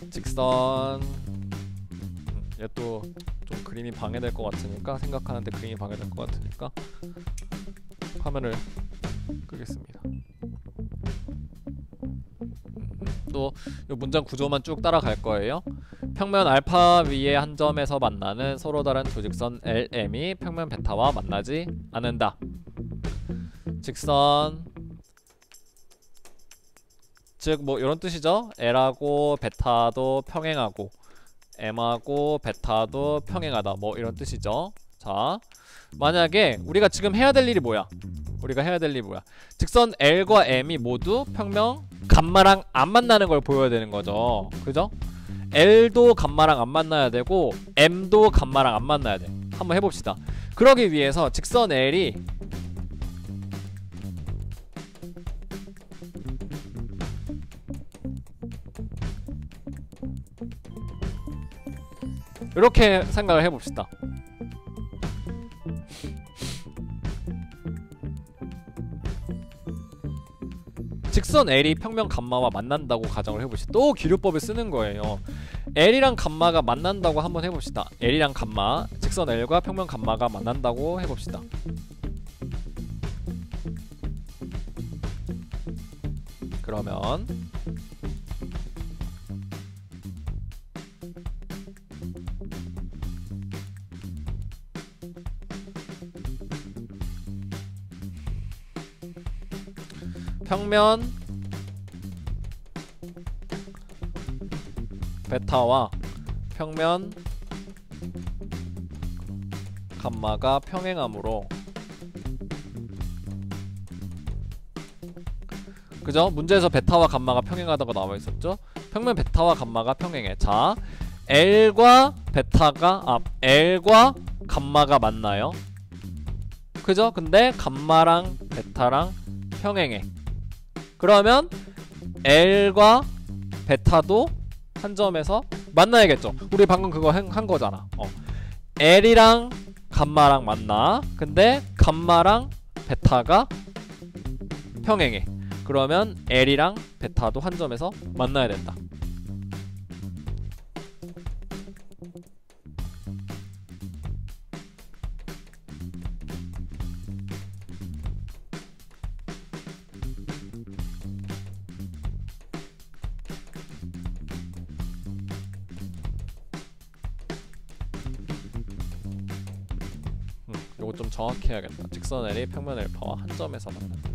직선 얘 또 좀 그림이 방해될 것 같으니까 생각하는데 그림이 방해될 것 같으니까 화면을 끄겠습니다. 또 이 문장 구조만 쭉 따라갈 거예요. 평면 알파 위의 한 점에서 만나는 서로 다른 두 직선 LM이 평면 베타와 만나지 않는다. 직선 즉 뭐 이런 뜻이죠. L하고 베타도 평행하고 M하고 베타도 평행하다, 뭐 이런 뜻이죠. 자, 만약에 우리가 지금 해야 될 일이 뭐야? 직선 L과 M이 모두 평면 감마랑 안 만나는 걸 보여야 되는 거죠. 그죠? L도 감마랑 안 만나야 되고 M도 감마랑 안 만나야 돼. 한번 해봅시다. 그러기 위해서 직선 L이 이렇게 생각을 해봅시다. 직선 L이 평면 감마와 만난다고 가정을 해봅시다. 또 기류법을 쓰는 거예요. L이랑 감마가 만난다고 한번 해봅시다. L이랑 감마, 직선 L과 평면 감마가 만난다고 해봅시다. 그러면 평면 베타와 평면 감마가 평행하므로, 그죠? 문제에서 베타와 감마가 평행하다고 나와 있었죠? 평면 베타와 감마가 평행해. 자, L과 감마가 만나요. 그죠? 근데 감마랑 베타랑 평행해. 그러면 L과 베타도 한 점에서 만나야겠죠. 우리 방금 그거 한 거잖아. L이랑 감마랑 만나. 근데 감마랑 베타가 평행해. 그러면 L이랑 베타도 한 점에서 만나야 된다. 요거 좀 정확히 해야겠다. 직선 L이 평면 L파와 한 점에서 만난다.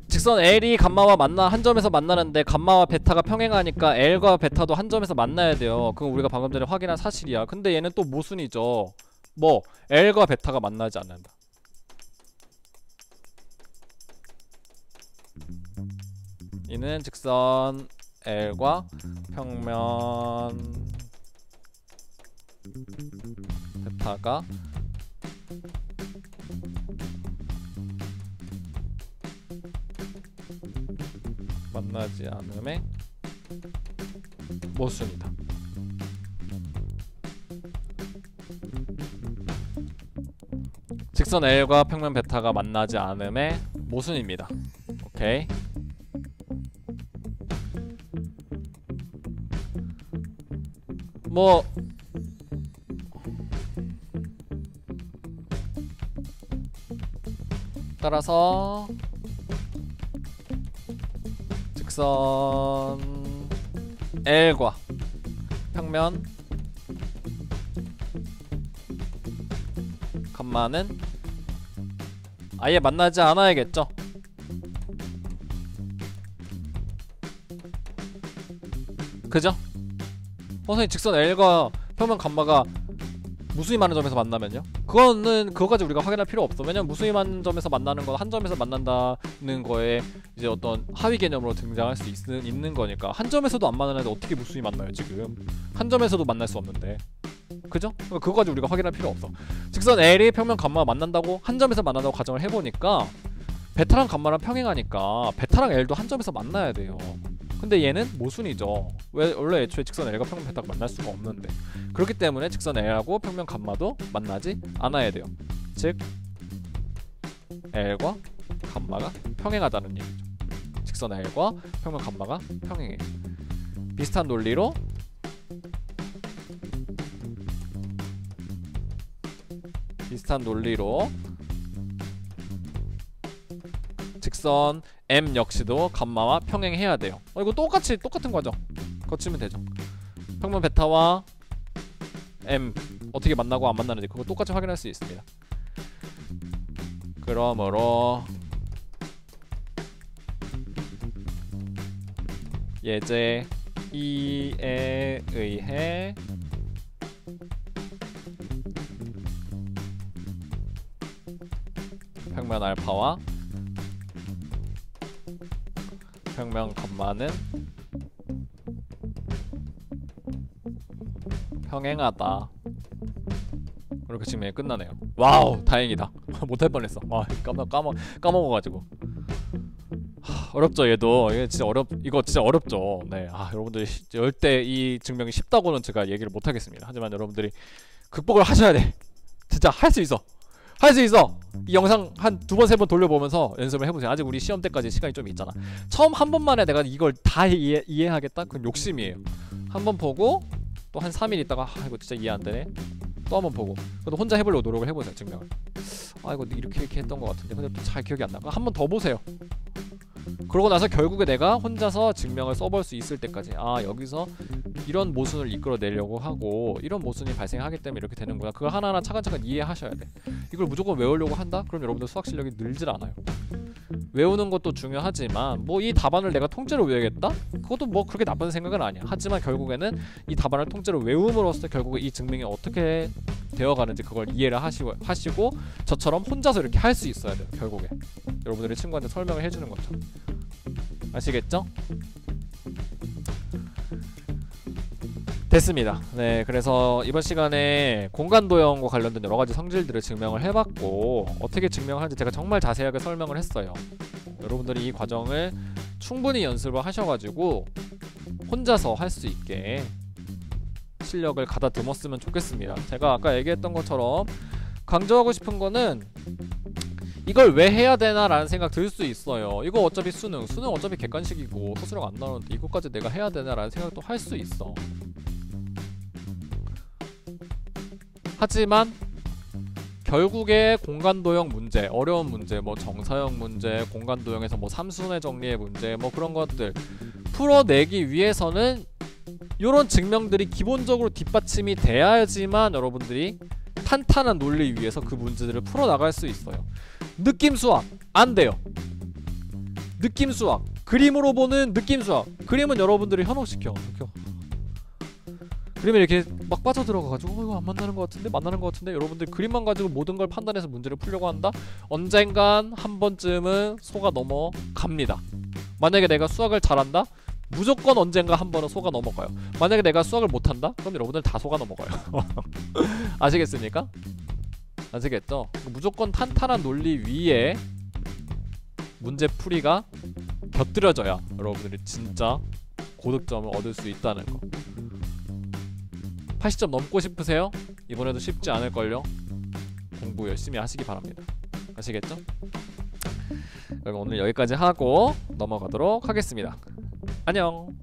직선 L이 감마와 한 점에서 만나는데 감마와 베타가 평행하니까 L과 베타도 한 점에서 만나야 돼요. 그건 우리가 방금 전에 확인한 사실이야. 근데 얘는 또 모순이죠. 뭐 L과 베타가 만나지 않는다. 이는 직선 L과 평면 베타가 만나지 않음의 모순이다. 직선 L과 평면 베타가 만나지 않음의 모순입니다. 오케이. 뭐 따라서 직선 L과 평면 감마는 아예 만나지 않아야겠죠. 그죠? 선생님, 직선 L과 평면 감마가 무수히 많은 점에서 만나면요? 그거까지 우리가 확인할 필요 없어. 왜냐면 무수히 많은 점에서 만나는 건 한 점에서 만난다는 거에 이제 어떤 하위 개념으로 등장할 수 있는 거니까. 한 점에서도 안 만나는데 어떻게 무수히 만나요 지금? 한 점에서도 만날 수 없는데. 그죠? 그거까지 우리가 확인할 필요 없어. 직선 L이 평면 감마가 만난다고, 한 점에서 만난다고 가정을 해보니까 베타랑 감마랑 평행하니까 베타랑 L도 한 점에서 만나야 돼요. 근데 얘는 모순이죠. 원래 애초에 직선 L과 평면 베타가 만날 수가 없는데. 그렇기 때문에 직선 L하고 평면 감마도 만나지 않아야 돼요. 즉 L과 감마가 평행하다는 얘기죠. 직선 L과 평면 감마가 평행해요. 비슷한 논리로 직선 M 역시도 감마와 평행해야 돼요. 이거 똑같은 과정 거치면 되죠. 평면 베타와 M 어떻게 만나고 안 만나는지 그거 똑같이 확인할 수 있습니다. 그러므로 예제 2에 의해 평면 알파와 평면 감마는 평행하다. 이렇게 증명이 끝나네요. 와우, 다행이다. 못할 뻔했어. 까먹어가지고. 어렵죠, 얘도. 이거 진짜 어렵죠. 네, 여러분들이 절대 이 증명이 쉽다고는 제가 얘기를 못하겠습니다. 하지만 여러분들이 극복을 하셔야 돼. 진짜 할 수 있어. 할 수 있어. 이 영상 한 2번 3번 돌려보면서 연습을 해보세요. 아직 우리 시험 때까지 시간이 좀 있잖아. 처음 한 번만에 내가 이걸 다 이해하겠다? 그건 욕심이에요. 한 번 보고 또 한 3일 있다가 이거 진짜 이해 안 되네. 또 한 번 보고 그래도 혼자 해보려고 노력을 해보세요. 증명을. 이거 이렇게 했던 것 같은데 근데 또 잘 기억이 안 나. 한 번 더 보세요. 그러고 나서 결국에 내가 혼자서 증명을 써볼 수 있을 때까지 여기서 이런 모순을 이끌어내려고 하고 이런 모순이 발생하기 때문에 이렇게 되는구나. 그걸 하나하나 차근차근 이해하셔야 돼. 이걸 무조건 외우려고 한다? 그럼 여러분들 수학 실력이 늘질 않아요. 외우는 것도 중요하지만 뭐 이 답안을 내가 통째로 외우겠다? 그것도 뭐 그렇게 나쁜 생각은 아니야. 하지만 결국에는 이 답안을 통째로 외움으로써 결국에 이 증명이 어떻게 되어가는지 그걸 이해를 하시고 저처럼 혼자서 이렇게 할 수 있어야 돼요. 결국에 여러분들이 친구한테 설명을 해주는 거죠. 아시겠죠? 됐습니다. 네, 그래서 이번 시간에 공간도형과 관련된 여러가지 성질들을 증명을 해봤고 어떻게 증명하는지 제가 정말 자세하게 설명을 했어요. 여러분들이 이 과정을 충분히 연습을 하셔가지고 혼자서 할 수 있게 실력을 가다듬었으면 좋겠습니다. 제가 아까 얘기했던 것처럼 강조하고 싶은 거는 이걸 왜 해야 되나 라는 생각 들 수 있어요. 이거 어차피 수능 어차피 객관식이고 소수력 안 나오는데 이거까지 내가 해야 되나 라는 생각도 할 수 있어. 하지만 결국에 공간도형 문제, 어려운 문제, 뭐 정사형 문제, 공간도형에서 뭐 삼수의 정리의 문제, 뭐 그런 것들 풀어내기 위해서는 이런 증명들이 기본적으로 뒷받침이 돼야지만 여러분들이 탄탄한 논리 위에서 그 문제들을 풀어나갈 수 있어요. 느낌 수학 안 돼요. 느낌 수학, 그림으로 보는 느낌 수학. 그림은 여러분들이 현혹시켜. 그림에 이렇게 막 빠져들어가가지고 이거 안 만나는 것 같은데 만나는 것 같은데 여러분들 그림만 가지고 모든 걸 판단해서 문제를 풀려고 한다? 언젠간 한 번쯤은 속아 넘어갑니다. 만약에 내가 수학을 잘한다? 무조건 언젠가 한 번은 속아 넘어가요. 만약에 내가 수학을 못한다? 그럼 여러분들 다 속아 넘어가요. 아시겠습니까? 아시겠죠? 무조건 탄탄한 논리 위에 문제풀이가 곁들여져야 여러분들이 진짜 고득점을 얻을 수 있다는 거. 80점 넘고 싶으세요? 이번에도 쉽지 않을걸요? 공부 열심히 하시기 바랍니다. 아시겠죠? 그럼 오늘 여기까지 하고 넘어가도록 하겠습니다. 안녕.